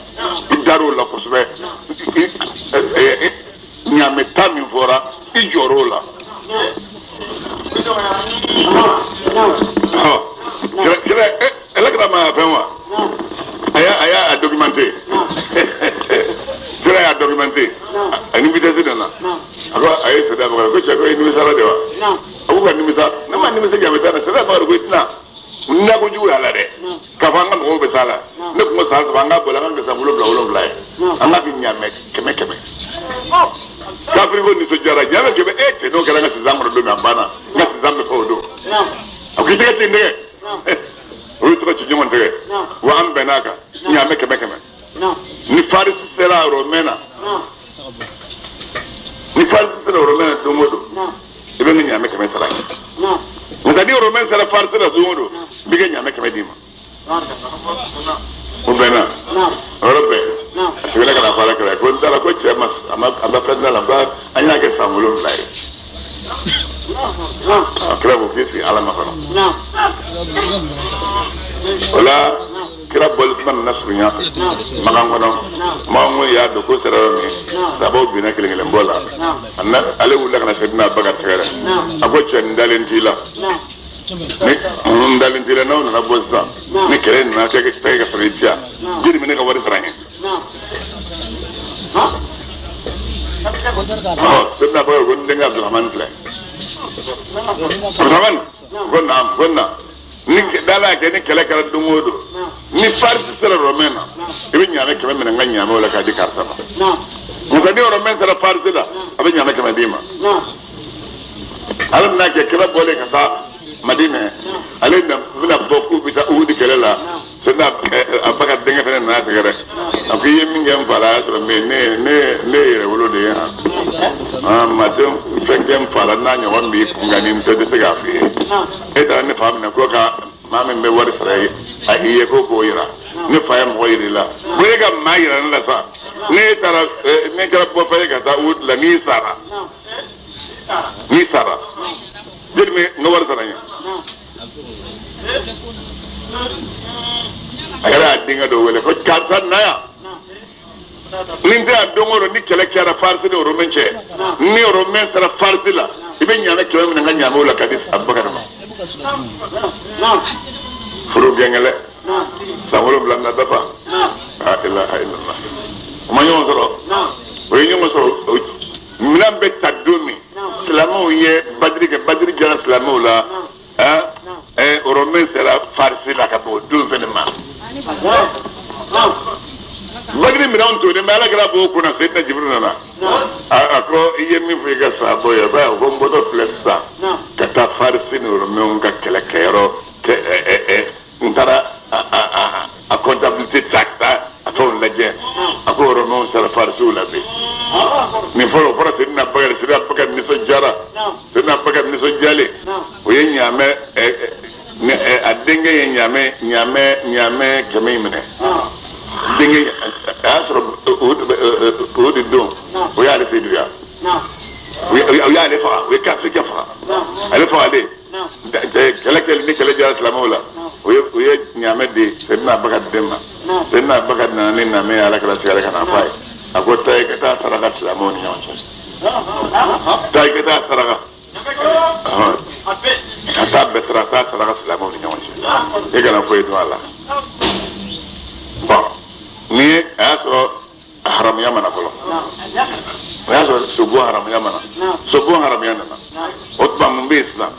i dar'o la kosɛbɛ ɲaamɛ ta min fɔra i jɔr'o la kira alakira ma fɛn wa a y'a documenté kira y'a documenté a ni vitesse nana a ko a ye sɛdɛ bakari ko cɛ ko i nimisara de wa a ko ka nimisa ne ma nimisa ɲaamɛ ta la sɛdɛ bakari ko i tɛna n da kojugu y'a la dɛ k'a fɔ an ka mɔgɔw bɛ s'a la ne tun ko san saba an ka boli an ka kɛ san 7 ye an ka kɛ ɲaamɛ 100 kafiri ko nisɔndiyara ɲaamɛ 100 cɛ n'o kɛra n ka sisan kɔnɔ don min a banna n ka sisan bɛ fɔ o don a ko i tɛgɛ ten tɛgɛ o ye tɔgɔ ci ɲɔgɔn tɛgɛ wa an bɛnn'a kan ɲaamɛ 100 ni farisi sera Romain na ni farisi sera Romain na don o don i bɛ n ka ɲaamɛ 100 sara nka ni Romain sera farisi la don o don n bɛ kɛ ɲaamɛ 100 d'i ma o bɛnna o yɔrɔ bɛɛ a seginna ka na fɔ ala kɛra ko n taara ko cɛ a ma fɛn da la an y'a kɛ san 7 ye kira ko k'i sigi ala ma kɔnɔ o la kira bɔli kuma nana surunya makan kɔnɔ maa mun y'a dɔn ko sera yɔrɔ min sababu binna kelen bɔ la ale wulila ka na se bɛna Bakari sɛgɛrɛ a ko cɛ n dalen t'i la ni dalen t'i la n'aw nana bɔ sisan ni kɛlɛ nana kɛ ka sɔrɔ i di yan jiri min ne ka wari sara n ye sɛbɛnna Bakari ko n denkɛ Abdurahmani filɛ Abdurahmani ko naam ko na ni dala y'a kɛ ni kɛlɛ kɛra don o don ni farisi sera Romain na i bɛ ɲaamɛ 100 minɛ n ka ɲaamɛw la k'a di karisa ma nka ni Romain sera farisi la a bɛ ɲaamɛ 100 d'i ma ala bɛna kɛ kɛlɛ bɔlen ka taa Madina ale bɛna bɔ k'u bɛ taa Uhud kɛlɛ la sɛbɛnna Bakari denkɛ fana nana sɛgɛrɛ a ko i ye min kɛ n fa la a y'a sɔrɔ ne ye yɛrɛ wolo de ye madenw fɛn kɛ n fa la n'a ɲɔgɔn b'i kun nka nin bɛɛ tɛ se k'a f'i ye e taara ne fa minɛ ko ka maa min bɛ wari sara ye a i ye ko k'o jira ne fa ye mɔgɔ yir'i la ko e ka maa jira ne la sa ne taara ne kɛra bɔfɛn ka taa Uhud la n'i sara jeli min n ka wari sara n ye a kɛra a denkɛ dɔ wele ko karisa na yan ni n tɛ yan don o don ni kɛlɛ kɛra farisi ni Romain cɛ ni Romain sera farisi la i bɛ ɲaamɛ 100 minɛ n ka ɲaamɛw la k'a di Abubakari ma furu gɛngɛlɛ san 7 na dafa la ilaha illallah o ma ɲɔgɔn sɔrɔ o ye ɲɔgɔn sɔrɔ minɛn bɛ ta don min silamɛw ye badiri kɛ badiri jara silamɛw la Romain sera farisi la ka bɔ o don fɛnɛ ma badiri minɛnw to nin bɛ ala kɛra b'o kunna Seydina Jibril nana a ko i ye min fɔ i ka sahabaw ye ba ko n bɔtɔ filɛ sisan ka taa farisi ni Romain ka kɛlɛkɛyɔrɔ n taara a comptabilité ta a fɛnw lajɛ a ko Romain sera farisiw la bi nin fɔlɔ o fɔra Seydina Bakari nisɔndiyara Seydina Bakari nisɔndiyalen o ye ɲaamɛ a denkɛ ye ɲaamɛ 100 minɛ denkɛ a y'a sɔrɔ o de don o y'ale fɛ duya o y'ale faga o ye kafirikɛ faga ale fagalen kɛlɛ kɛli ni kɛlɛ jara silamɛw la o ye ɲaamɛ di Seydina Bakari den ma Seydina Bakari nana ni naamɛ ye ala kɛra sigara ka na f'a ye a ko taa i ka taa saraka silamɛw ni ɲɔgɔn cɛ taa i ka taa saraka ka taa bɛɛ sara taa saraka silamɛw ni ɲɔgɔn cɛ e kana foyi dun a la bon ni a y'a sɔrɔ haramuya mana fɔlɔ o y'a sɔrɔ sogo haramuya mana sogo haramuya nana o tuma mun bɛ yen sisan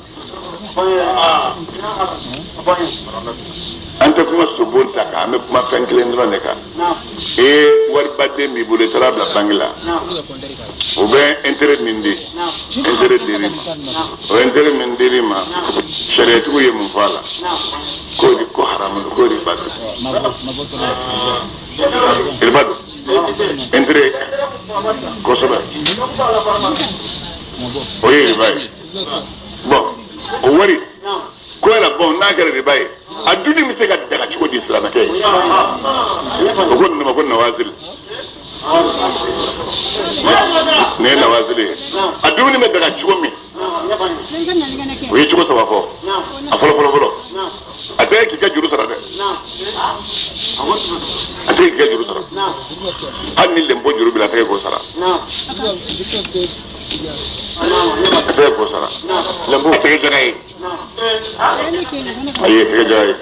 an tɛ kuma sobon ta kan an bɛ kuma fɛn kelen dɔrɔn de kan wariba den b'i bolo i taara bila banque la o bɛ intérêt min di intérêt dir'i ma o intérêt min dir'i ma sariyatigiw ye mun fɔ a la ko haramu don ko riba don riba don intérêt kosɛbɛ o ye riba ye bon o wari ko yala bon n'a kɛra riba ye a dunni bɛ se ka daga cogo di silamɛkɛ ye o ko nin ma ko nawazili nin ye nawazili ye a dumuni bɛ daga cogo min o ye cogo saba fɔ a fɔlɔ a tɛ k'i ka juru sara dɛ a tɛ k'i ka juru sara hali ni lempo juru bila a tɛ k'o sara a tɛ k'o sara lempo a tɛ jaga ye ayi tɛ jaga ye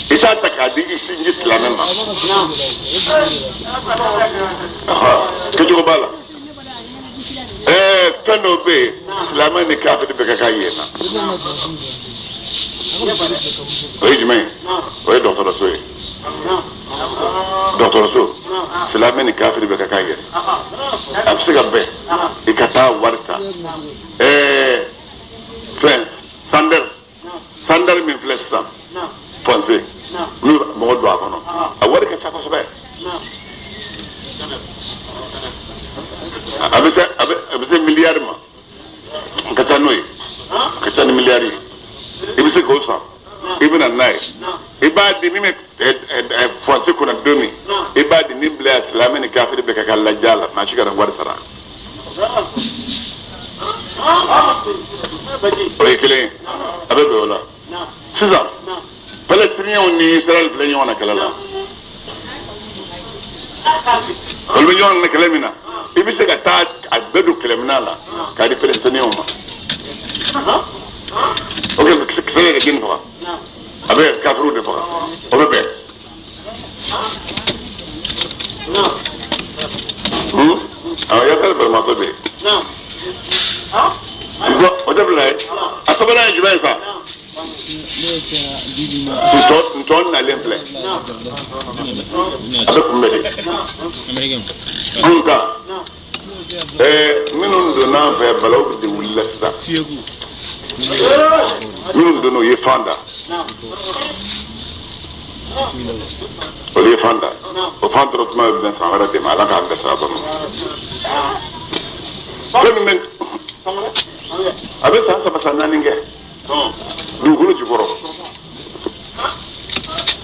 i t'a ta k'a di i sinji silamɛ ma kɛcogo b'a la fɛn dɔw bɛ yen silamɛ ni kafiri bɛɛ ka kan yen na o ye jumɛn ye o ye dɔgɔtɔrɔso ye dɔgɔtɔrɔso silamɛ ni kafiri bɛɛ ka kan yen a bɛ se ka bɛn i ka taa wari ta fɛn sandari min filɛ sisan pɔnse n'u mɔgɔ don a kɔnɔ a wari ka ca kosɛbɛ a bɛ se miliyari ma ka ca n'o ye ka ca ni miliyari ye i bɛ se k'o san i bɛ na n'a ye i b'a di min bɛ pɔnse kɔnɔ don min i b'a di ni bila silamɛ ni kafiri bɛɛ ka kan lajɛ la maa si kana wari sara o ye kelen ye a bɛ bɛn o la sisan palestiniyɛnw ni israɛl filɛ ɲɔgɔn na kɛlɛ la olu bɛ ɲɔgɔn na kɛlɛ min na i bɛ se ka taa a bɛɛ don kɛlɛminan la k'a di palestiniyɛnw ma o kɛ kisɛ ka geni faga a bɛ kafiriw de faga o bɛ bɛn yasari balimatɔ bɛ yen o tɛ bila ye a sabanan ye jumɛn ye sa ntɔn nalen filɛ a bɛ kunbɛn de anw ta minnu donna an fɛ balawu de wulila sisan minnu donna o ye fan da olu ye fan da o fan tɔrɔ tuma bɛ bɛn san wɛrɛ de ma ala k'an bɛɛ sara bama fɛn min bɛ a bɛ san saba san naani kɛ dugukolo jukɔrɔ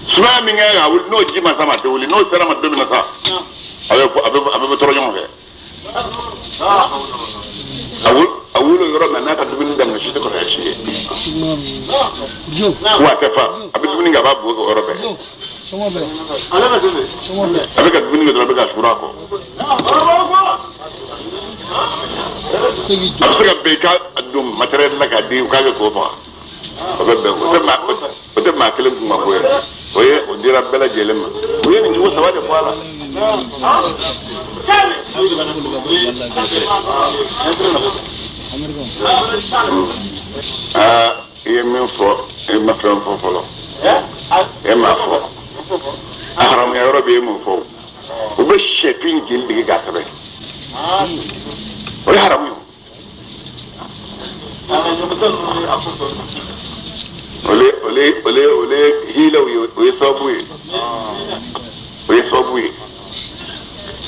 sumaya min kɛ ka wuli n'o ji ma sa ma tɛ wuli n'o sera ma don min na sa a bɛ tɔrɔ ɲɔgɔn fɛ a wuli o yɔrɔ min n'a ka dumuni daminɛ si tɛ kɔrɔ si ye wa a tɛ fa a bɛ dumuni kɛ a b'a bugu o yɔrɔ bɛɛ a bɛ ka dumuni kɛ dɔrɔn a bɛ ka sugura a kɔ a bɛ se ka bɛn i ka don matériel la k'a di u k'a kɛ k'o faga o bɛ bɛn o tɛ maa kelen kun ma ko ye o dira bɛɛ lajɛlen ma o ye nin cogo saba de fɔ a la i ye min fɔ i ma fɛn fɔ fɔlɔ e m'a fɔ a haramuya yɔrɔ bɛ e mun fɔ u bɛ sɛfin jeli dege k'a sɛbɛn o ye haramu ye ole hilaw ye o ye sababu ye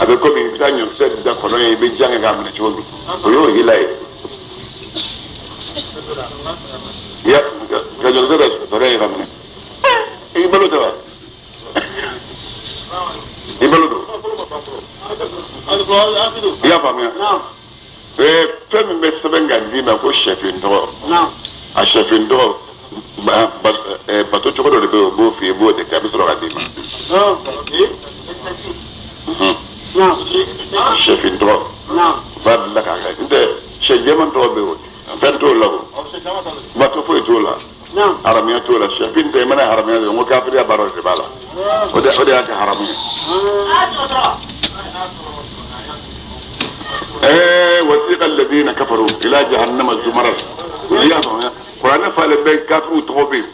a bɛ komi i bɛ taa ɲɔkisɛ da kɔnɔ ye i bɛ jan kɛ k'a minɛ cogo min o y'o hila ye ka ɲɔkisɛ da sɔrɔ ye ka minɛ i balo tɛ wa i balo don i y'a faamuya fɛn min bɛ sɛbɛn ka d'i ma ko sɛfin tɔgɔ a sɛfin tɔgɔ bato cogo dɔ de bɛ yen o b'o f'i ye i b'o de kɛ a bɛ sɔrɔ ka d'i ma sɛfin tɔgɔ va dilan k'a kɛ n tɛ sɛ jɛman tɔgɔ bɛ yen o fɛn t'o la o bato foyi t'o la haramuya t'o la sɛfin tɛ i mana haramuya n ko kafiriya baara de b'a la o de y'a kɛ haramu ye وثيق الذين كفروا إلى جهنم زمرا ya so ya Qur'an fa le be kafir tobe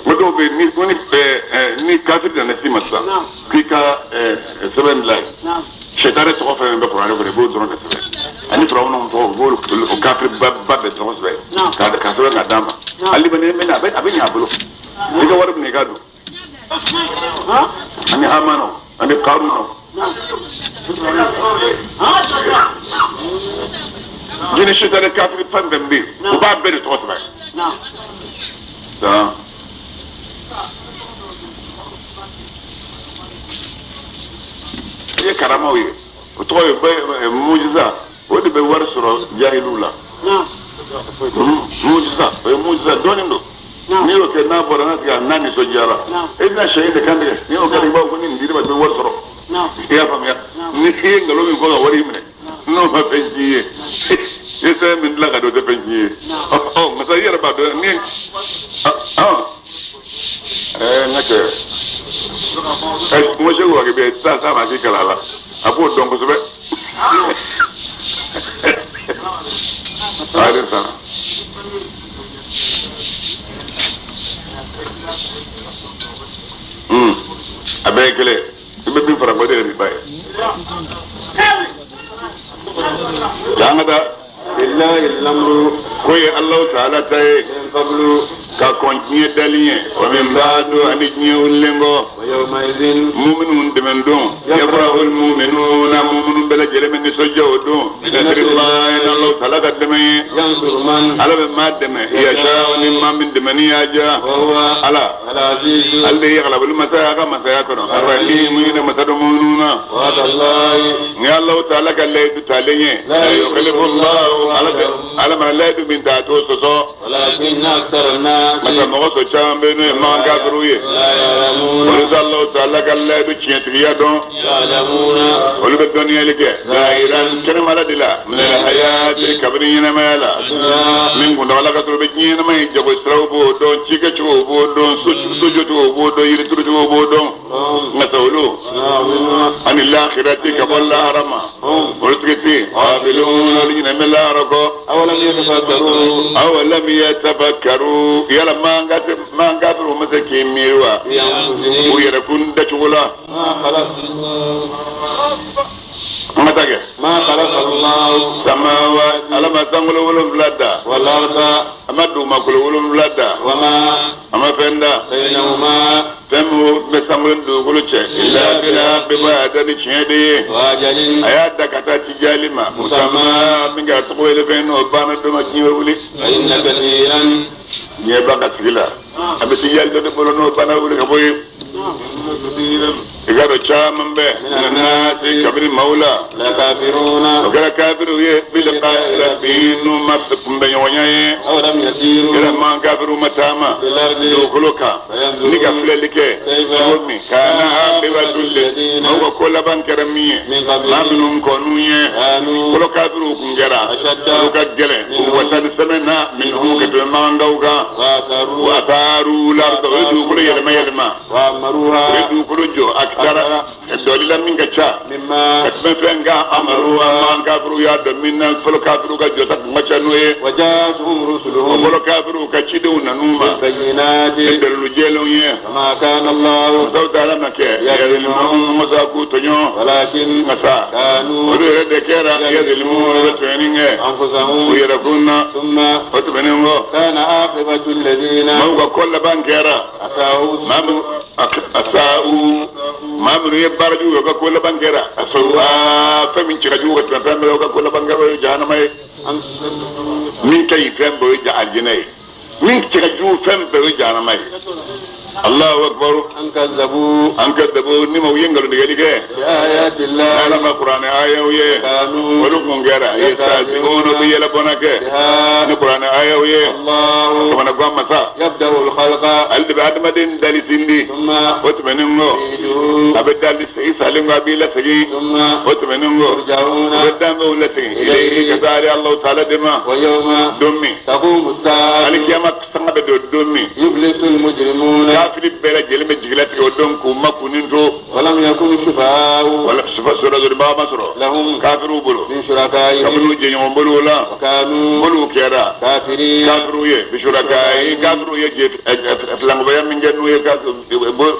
modo be ni kafir da nasima sa kika seven life shetare to fa be Qur'an ko bo dron da ani Qur'an on to bo o kafir babba be to be ka so ga dama ali bane mena be abin ya bulo diga warab ne gado ani amano ani qaruno jini shetare kafir fan be o ba be to be da ye karama ye o to ye be mujiza o de be war soro jahilula mujiza donindo ni o ke na bora na ga nani so jara ina shahida kan de ni o ga ba ko ni ndiri ba be war soro ya fam ya ni ke ngalo mi ko wari mine no ma penji ese min la ga do de penji ma sa yera ba ni ngate mo je wo ga be sa ma ki kala la apo don ko be ayre sa abekele ibe bi fara ko de mi baye jangada billahi al-amru koy Allah ta'ala tay qablu ka kontinue dalien wa min ba'du ani nyewlengo wa yawma idhin mu'minun demendon yabrahul mu'minuna mu'minun bala jelemen so jawdo bismillah Allah ta'ala kadame yansur man ala be madame ya sha'ani man min demani aja wa ala aziz alli yaghlabul masaya kama sayakunu arrahim ina matadumuna wa allahi ya Allah ta'ala kalle tutaleye la yukhlifu Allah ala ma la du min ta'tu so walakin aktarna masa mo so chambe ne ma gabruye la ya'lamun Allah ta'ala kalle du chientiya don ya'lamuna wal bedoniya like zairan kana maladila min al hayat kabrina mala min gunda wala ka to be nyina mai jago strawbo don chike chubo don sujo bo don yiri tujo bo don masawlu an al akhirati kaballa harama urtikti qabilun alina melarako awalam yatafakkaru yala mangatru masake mirwa o yara kun da chula matage ma khalaqa Allah samawati alama tangulu wulum ladda wal arda amadu makulu wulum ladda wama ama fenda bainahuma tamu besamul du guluche illa bila bibadani chede wajalin ayata kata tijalima musamma minga tqwele beno bana duma chiwuli inna kathiran yeba katila abiti yaldo de bolono bana wuli kaboy igaro chamambe nasi kabri maula la kafiruna ogara kafiru ye bil qailinu mabkumbe nyaye awlam yasiru ila man kafiru matama yukuluka niga flelike yomi kana biwadul ladina huwa kullaban karamiye mamnun konuye kulo kafiru kungera ashadda gele watan samana minhu kadman gauga wa taru la tawdu kullu yalma wa maruha kurujo akthara dolila minga cha mimma katbenga amaru man kafru ya dominal folo kafru ga jota machanoe wajatuhum rusuluhum folo kafru ka chidu nanuma bayinati delu jelo ye ma kana Allah ta'ala make yadilmu mazaku tonyo walakin masa kanu de kera yadilmu retreninge anfusahum yarakuna thumma utbenengo kana aqibatu alladhina mawqa kullu bankera asau mamru ye baraju ga ko la bangera aswa fa min ci raju ga tan ga ko la bangera jahannama min kay fembo ja aljinay min ci raju fembo jahannama Allahu akbar an kazzabu ni mo yengalu diga diga ayati Allah ala ma qur'an ayawiye walu ngera yastazibuna bi yala bonake ni qur'an ayawiye Allah kama gwamma sa yabda'u al-khalqa al-ba'dmadin dalisindi thumma watmaningo abdal isalim qabila sagi thumma watmaningo wadamo lati ilayhi kadari Allah ta'ala dima wa yawma dummi taqumu as-sa'a al-qiyamah sanga do dummi yublisul mujrimuna kafiri bɛɛ lajɛlen bɛ jigilatigɛ o don k'u ma kunnin to. ولم يكن شفعاء wala sura dɔ b'a ma sɔrɔ. لهم kafiriw bolo. من شركائهم kabiriw jɛɲɔgɔn bolo la. وكانوا bolo kɛra. كافرين kafiriw ye bisurakai kafiriw ye filangobaya min kɛ n'u ye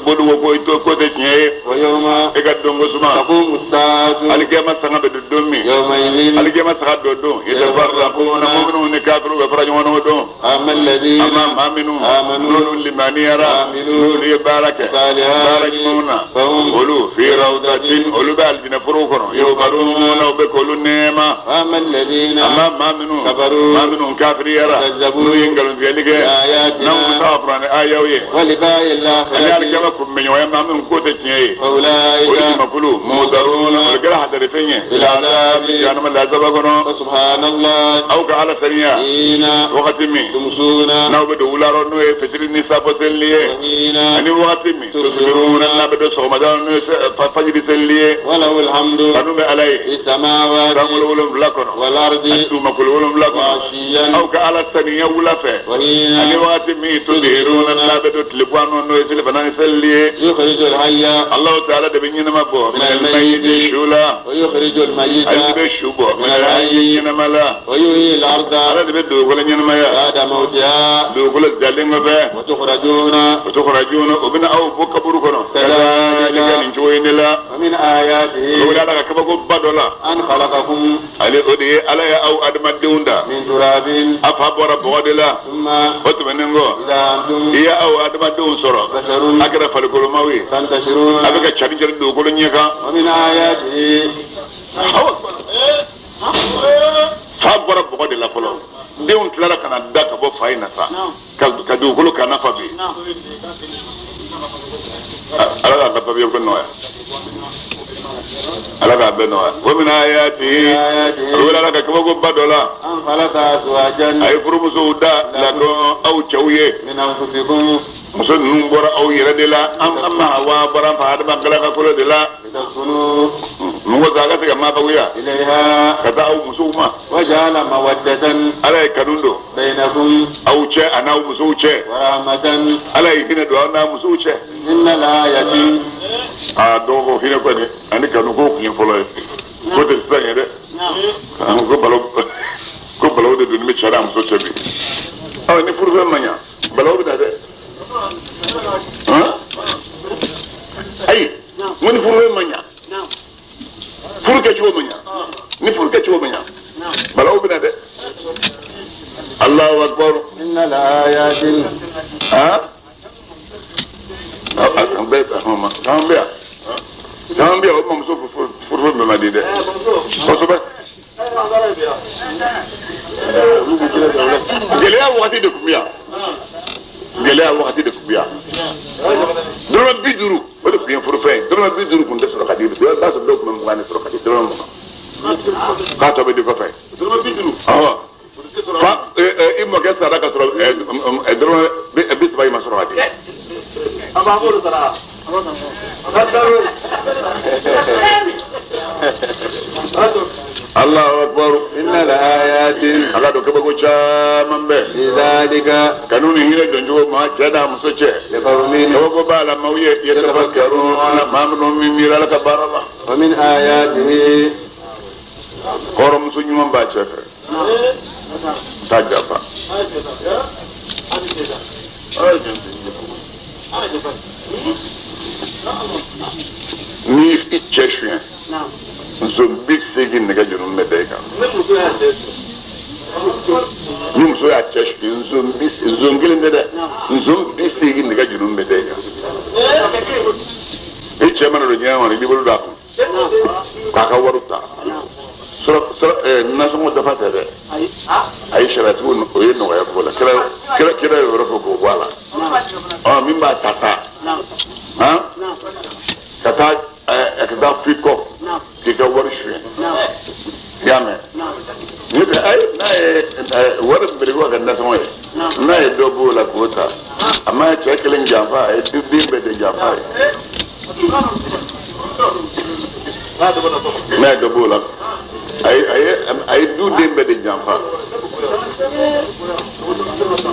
bolo ko tɛ tiɲɛ ye. ويوم e ka donko suma. تقوم الساعة alikiyama sanga bɛ don don min. يومئذ alikiyama saga don don. yatafarraquna mu'minun ni kafiriw bɛ fara ɲɔgɔn na o don. أما الذين amma maa minnu. آمنوا n'olu limaniyara. n'olu ye baara kɛ. baara ɲumanw na. فهم olu fi rawdatin olu bɛ aljinɛ forow kɔnɔ. yubaruna u bɛ k'olu nɛɛma. وأما الذين amma maa minnu. كفروا maa minnu kafiriyara. كذبوا n'u ye nkalontigɛli kɛ. بآياتنا n'anw bɛ taa kuranɛ ayaw ye. ولقاء ani الآخرة alikiyama kunbɛɲɔgɔnya maa min k'o tɛ tiɲɛ ye. olu فأولئك makulu mudaruna olu kɛra hadarifɛn ye. في العذاب jahanama lazaba kɔnɔ. فسبحان الله aw ka ala saniya. حين wagati min. تمسون n'aw bɛ don wularɔ n'o ye fitiri ni sabɔ selili ye. وحين ani wagati min. tusbiruna n'a bɛ don sɔgɔmada n'o ye fajiri selili ye. وله الحمد kanu bɛ ala ye. في السماوات sankolo 7 kɔnɔ. والأرض ani tumakolo 7 kɔnɔ. وعشيا aw ka ala saniya wula fɛ. وحين ani wagati min tudhiruna n'a bɛ don tile buwano n'o ye selifana ni selili ye. يخرج الحي Allahu taala de bɛ ɲɛnama bɔ. minal mayyiti su la. ويخرج الميت ale de bɛ su bɔ. minal hayyi ɲɛnama la. ويحيي الأرض ala de bɛ dugukolo ɲɛnamaya. بعد موتها dugukolo jalen kɔfɛ. وتخرجون o tukhrajuna o bɛna aw bɔ kaburu kɔnɔ. Kadhalika. kadhalika nin cogo in de la. ومن آياته o bɛ ala ka kabako ba dɔ la. أن خلقكم ale o de ye ala ye aw adamadenw da. من تراب a fa bɔra bɔgɔ de la. ثم o tɛmɛnen kɔ. إذا أنتم i ye aw adamadenw sɔrɔ. بشر a kɛra farikolomaw ye. تنتشرون a bɛ ka cari cari dugukolo ɲɛ kan. ومن آياته fa bɔra bɔgɔ de la fɔlɔ. denw tilara ka na da ka bɔ fa in na sa. ka dugukolo ka nafa bi. ala k'a ka papiye ko nɔgɔya. ala k'a bɛɛ nɔgɔya. o mina ayati. olu bɛ ala ka kabako ba dɔ la. أن خلق أزواجا a ye furumusow da ladɔn aw cɛw ye. من أنفسكم muso ninnu bɔra aw yɛrɛ de la. an ma hawa bɔra an fa adama kala ka kolo de la. لتسكنوا mun ko sa a ka se ka maabaguya. إليها ka taa aw musow ma. وجعل مودة ala ye kanu don. بينكم aw cɛ a n'aw musow cɛ. ورحمة ala ye hinɛ don aw n'a musow cɛ. إن الآية aa dɔgɔ ko hinɛ kɔni ani kanu ko tun ye fɔlɔ ye. ko tɛ sisan ye dɛ. ko balawu de don ni bɛ cɛ n'a muso cɛ bi. ni furufɛn ma ɲa balawu bɛ na dɛ. ayi n ko ni furufɛn ma ɲa. furu kɛcogo ma ɲa. ni furu kɛcogo ma ɲa balawu bɛ na dɛ. Allahu akbar. إن الآيات an bɛ caman bɛ yan. caman bɛ yan o mamuso furufɛn bɛɛ ma di dɛ. kosɛbɛ. gɛlɛya wagati de tun bɛ yan. gɛlɛya wagati de tun bɛ yan. dɔrɔmɛ 50 o de tun ye furufɛn ye. dɔrɔmɛ 50 tun tɛ sɔrɔ ka di. i b'a sɔrɔ dɔw tun bɛ 20 de sɔrɔ ka di. dɔrɔmɛ 20. k'a tɔ bɛ di kɔfɛ. dɔrɔmɛ 50. awɔ. fa i mɔkɛ sara ka sɔrɔ dɔrɔmɛ 30 ma sɔrɔ ka di. Allahu akbar. إن الآيات ala don kabako caman bɛ. لذلك kanu ni hinɛ dɔn cogo ma cɛ n'a muso cɛ. لقوم kabako b'a la maaw ye yatafakkaruna maa minnu bɛ miiri ala ka baara la. ومن آياته hɔrɔnmuso ɲuman b'a cɛ fɛ. t'a janfa. ni i cɛ suɲɛ. nso 80 nɛgɛ juru bɛ da i kan. ni muso y'a cɛ suɲɛ nso 1 tɛ dɛ. nso 80 nɛgɛ juru bɛ da i kan. i cɛ mana don ɲɛgɛn kɔnɔ i b'i bolo don a kun. k'a ka wari ta. nasɔngɔ dafa tɛ dɛ. a ye sariyatigiw o ye nɔgɔya k'o la. kira ye yɔrɔ fɔ k'o bɔ a la. min b'a ta ka taa f'i kɔ k'i ka wari suɲɛ. i y'a mɛn. n'a ye wari belebeleba ka nasɔngɔ ye. n'a ye dɔ b'o la k'o ta. a ma cɛ kelen janfa a ye den bɛɛ de janfa ye. n'a ye dɔ b'o la a ye du den bɛɛ de janfa.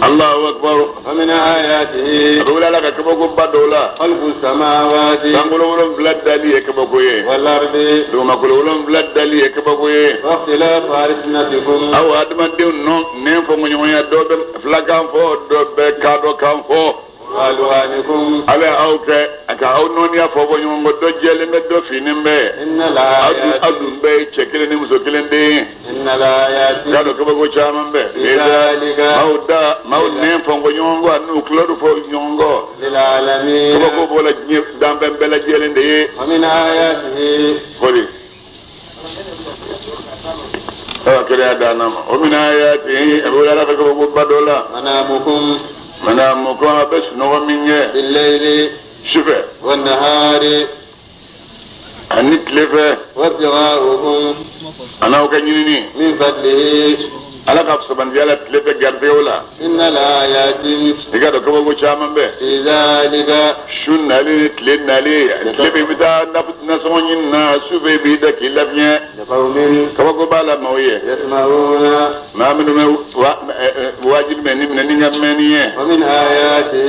Allahu akbar. ومن آياته Abula la ka kabako badola. خلق السماوات Sangolo wolon vlad dali e kabako ye. والأرض Do makolo wolon vlad dali e kabako ye. واختلاف ألسنتكم Aw adamadenw no nen fo ŋɔɲɔgɔnya dɔ bɛ filakan fɔ dɔ bɛ kadɔ kan fɔ. وألوانكم Ala aw kɛ a ka aw nɔniya fɔ bɔ ɲɔgɔn kɔ dɔ jɛlen bɛ dɔ finen bɛ. إن Aw الآيات dun bɛɛ ye cɛ kelen ni muso kelen den ye. إن الآيات K'a dɔn kabako caman bɛ. لذلك Maaw nɛn fɔ ɲɔgɔn kɔ a n'u kulɔri fɔ ɲɔgɔn kɔ. للعالمين Kabako b'o la diɲɛ danfɛn bɛɛ lajɛlen de ye. ومن آياته Foli. Kɛlɛya danna ma. O mina ayati a bɛ wuli ala fɛ kabako ba dɔ la. منامكم Mana mɔgɔ a bɛ sunɔgɔ min kɛ بالليل sufɛ والنهار ani tile fɛ وابتغاؤكم a n'aw kɛ ɲinini. من فضله Ala ka sabandiya la tile fɛ garijɛgɛw la. إن الآيات I ka dɔn kabako caman bɛ. في ذلك Su nali ni tile nali tile bɛ i bɛ taa nasɔngɔ ɲini na su bɛ i b'i da k'i lafiɲɛ. لقوم Kabako b'a la maaw ye. يسمعون Maa minnu bɛ wajibi mɛ ni minɛ ni ka mɛnni ye. ومن آياته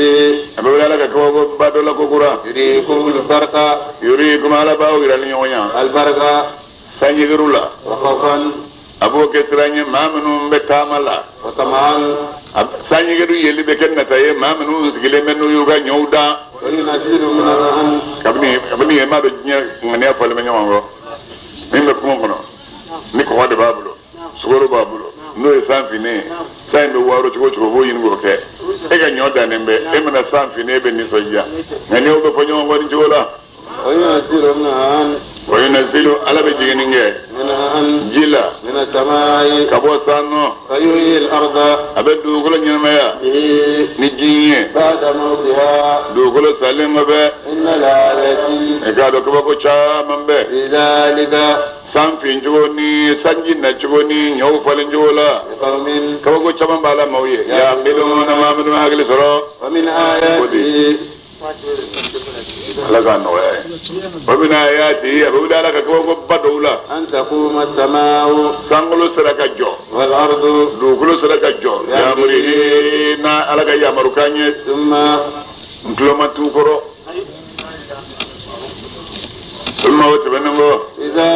A bɛ wuli ala ka kabako ba dɔ la kokura. يريكم البرق Yori komi ala b'aw yira ni ɲɔgɔn ye. البرق Sanjigiru la. وخوفا A b'o kɛ sira ɲɛ maa minnu bɛ taama la. وطمعا Sanjigiru yeli bɛ kɛ nata ye maa minnu sigilen bɛ n'u y'u ka ɲɔw dan. وينزل من الرحم Kabini ye maa dɔ diɲɛ ŋaniya fɔlen bɛ ɲɔgɔn kɔ. Min bɛ kungo kɔnɔ ni kɔgɔ de b'a bolo sukaro b'a bolo n'o ye san finen ye san in bɛ wɔɔrɔ cogo o cogo f'o ɲini k'o kɛ e ka ɲɔ dannen bɛ e mana san finen e bɛ nisɔndiya ŋaniyaw bɛ fɔ ɲɔgɔn kɔ nin cogo la. وينزل من o ye nasilu ala bɛ jiginni kɛ من ji la من السماء ka bɔ san nɔ فيحيي الأرض a bɛ dugukolo ɲɛnamaya به ni ji ye بعد موتها dugukolo salen kɔfɛ إن الآيات e k'a dɔn kabako caman bɛ في ذلك san fin cogo ni sanji na cogo ni ɲɔw falen cogo la لقوم kabako caman b'a la maaw ye yaa kelenw na maa minnu hakili sɔrɔ ومن آياته ala k'a nɔgɔya ye o bɛna a y'a di a bɛ wuli ala ka kabako ba dɔw la أن تقوم السماء sankolo sera ka jɔ والأرض dugukolo sera ka jɔ yamuri na ala ka yamaru k'an ye ثم nkuloma t'u kɔrɔ olu o tɛmɛnen kɔ إذا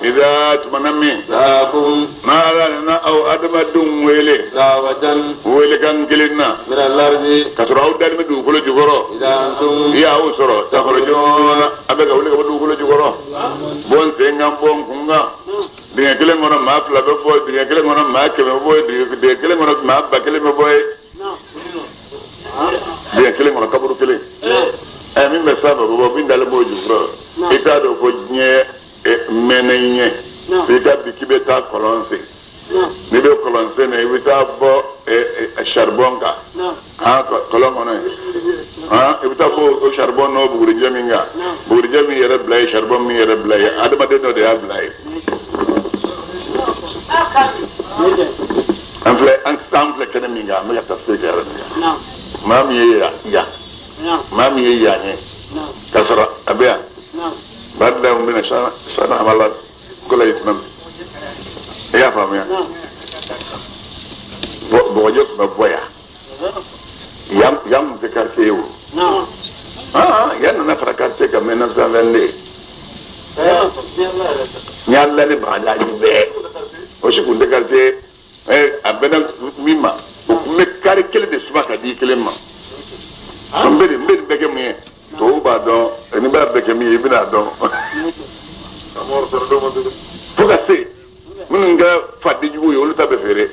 iza tuma min جاءكم n'a ala nana aw adamadenw wele دعوة wele kan kelen na من الأرض ka sɔrɔ aw dalen bɛ dugukolo jukɔrɔ إذا أنتم i y'aw sɔrɔ safaro joona a bɛ ka wuli ka bɔ dugukolo jukɔrɔ bɔ n sen kan bɔ n kun kan dingɛ kelen kɔnɔ maa fila bɛ bɔ yen dingɛ kelen kɔnɔ maa kɛmɛ bɛ bɔ yen dingɛ kelen kɔnɔ maa ba kelen bɛ bɔ yen dingɛ kelen kɔnɔ kaburu kelen min bɛ sanfɛ bɔ min dalen b'o jukɔrɔ i t'a dɔn ko diɲɛ mɛnɛ i ɲɛ f'i ka bi k'i bɛ taa kɔlɔn sen n'i bɛ kɔlɔn sen na i bɛ taa bɔ saribɔn kan kɔlɔn kɔnɔ yen i bɛ taa bɔ o saribɔn n'o bugurijɛ min kan bugurijɛ min yɛrɛ bila ye saribɔn min yɛrɛ bila ye adamaden dɔ de y'a bila ye an filɛ kɛnɛ min kan an bɛ ka tafsir kɛ yɔrɔ min kan maa min ye yan maa min ye yan ye k'a sɔrɔ a bɛ yan baara da mun bɛ na sanni a ma la ko la yi tuma min i y'a faamuya bɔgɔjɛ tun bɛ bɔ yan yan tun tɛ quartier ye o yan nana fara quartier kan 1922 n y'a lani bagaji bɛɛ o si tun tɛ quartier a bɛnna min ma o tun bɛ kari kelen de suma ka di kelen ma n bɛ nin bɛɛ kɛ mun ye tubabu b'a dɔn ni b'a bɛɛ kɛ min ye i bɛn'a dɔn fo ka se minnu ka fadenjugu ye olu ta bɛ feere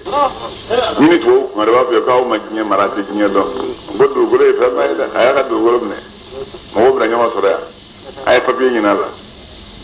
ni ni tubabu kuma de b'a fɔ k'aw ma diɲɛ mara tɛ diɲɛ dɔn ko dugukolo ye fɛn ba ye dɛ a y'a ka dugukolo minɛ mɔgɔw bɛna ɲɔgɔn sɔrɔ yan a ye papiye ɲini a la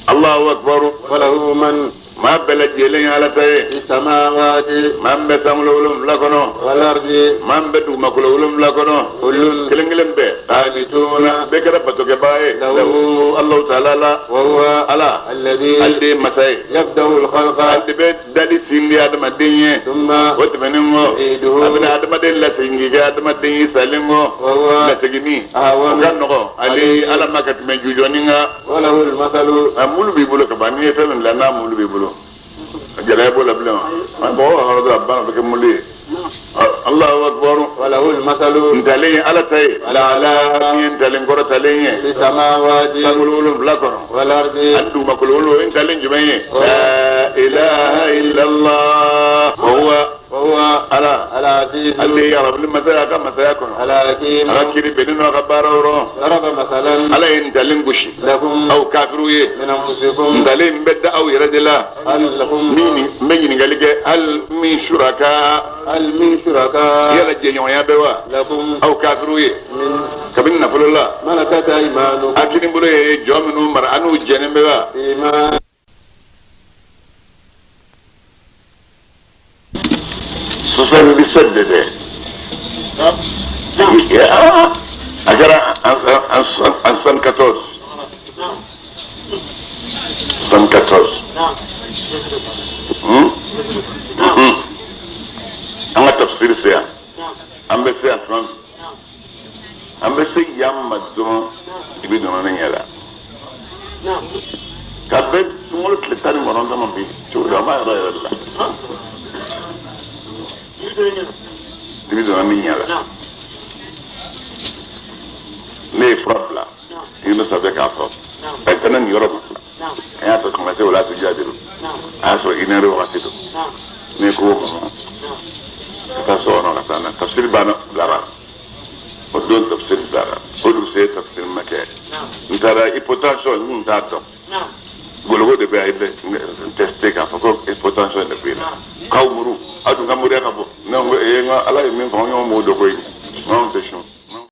Allahu akbar وله من maa bɛɛ lajɛlen ye ala ta ye في السماوات maa min bɛ sankolo 7 kɔnɔ والأرض maa min bɛ dugumakolo 7 kɔnɔ كل kelen kelen bɛɛ قانتون bɛɛ kɛra batokɛbaa ye lahu Allahu taala la وهو ala الذي ale de ye masa ye يبدأ الخلق ale de bɛ dali sin di adamaden ye ثم o tɛmɛnen kɔ يعيده a bɛna adamaden lasegin k'i kɛ adamaden ye salen kɔ وهو laseginni o أهون ka nɔgɔ ale ala ma ka tɛmɛ jujɔni kan وله المثل a mulu b'i bolo ka ban n'i ye fɛn min bila n'a mulu b'i bolo gɛlɛya b'o la bilen wa mɔgɔ ka yɔrɔ dɔrɔn a banna a bɛ kɛ mulu ye Allahu akbar له المثل ntalen ala tay la la min ntalen koro talen في السماوات sangululum blakono والأرض andu makululu ntalen jumaye la ilaha illa allah وهو ala العزيز alli ya rabbil masaya ka masaya kono الحكيم akiri benino ka baroro ضرب مثلا ala ntalen gushi لكم aw kafiru ye من أنفسكم ntalen bedda aw yaradila هل لكم nini menyi ngalige al min shuraka هل من شركاء yala jenyo ya bewa لكم aw kafiru ye من kabin nafulullah ملكت أيمانكم akini bulu ye jominu mar anu jenen bewa فيما sosan bisaddede ya agara an san 14 san 14 an ga tafsir siya an bɛ se a fɛn an bɛ se yan ma dɔrɔn i bɛ dɔrɔn ne yɛrɛ ka bɛ sunkalo tile 19 ma bi cogo dɔ an b'a yɛrɛ yɛrɛ de la i bɛ dɔrɔn ne yɛrɛ ne ye fura bila i bɛ sɔrɔ k'a fɔ a ye tɛnɛ nin yɔrɔ ma an y'a fɛ kuma se o la a tɛ jaabi a y'a sɔrɔ i nɛrɛ wagati don ne ko o kɔnɔ ka taa so kɔnɔ ka taa na tafsir banna bilara o don tafsir bilara o dugusɛ tafsir ma kɛ n taara hypotension n t'a dɔn gologo de bɛ a ye n teste k'a fɔ ko hypotension de bɛ yen k'aw muru aw dun ka muru ka bɔ ne ko ala ye min fɔ anw y'o m'o dɔn koyi anw tɛ sɔn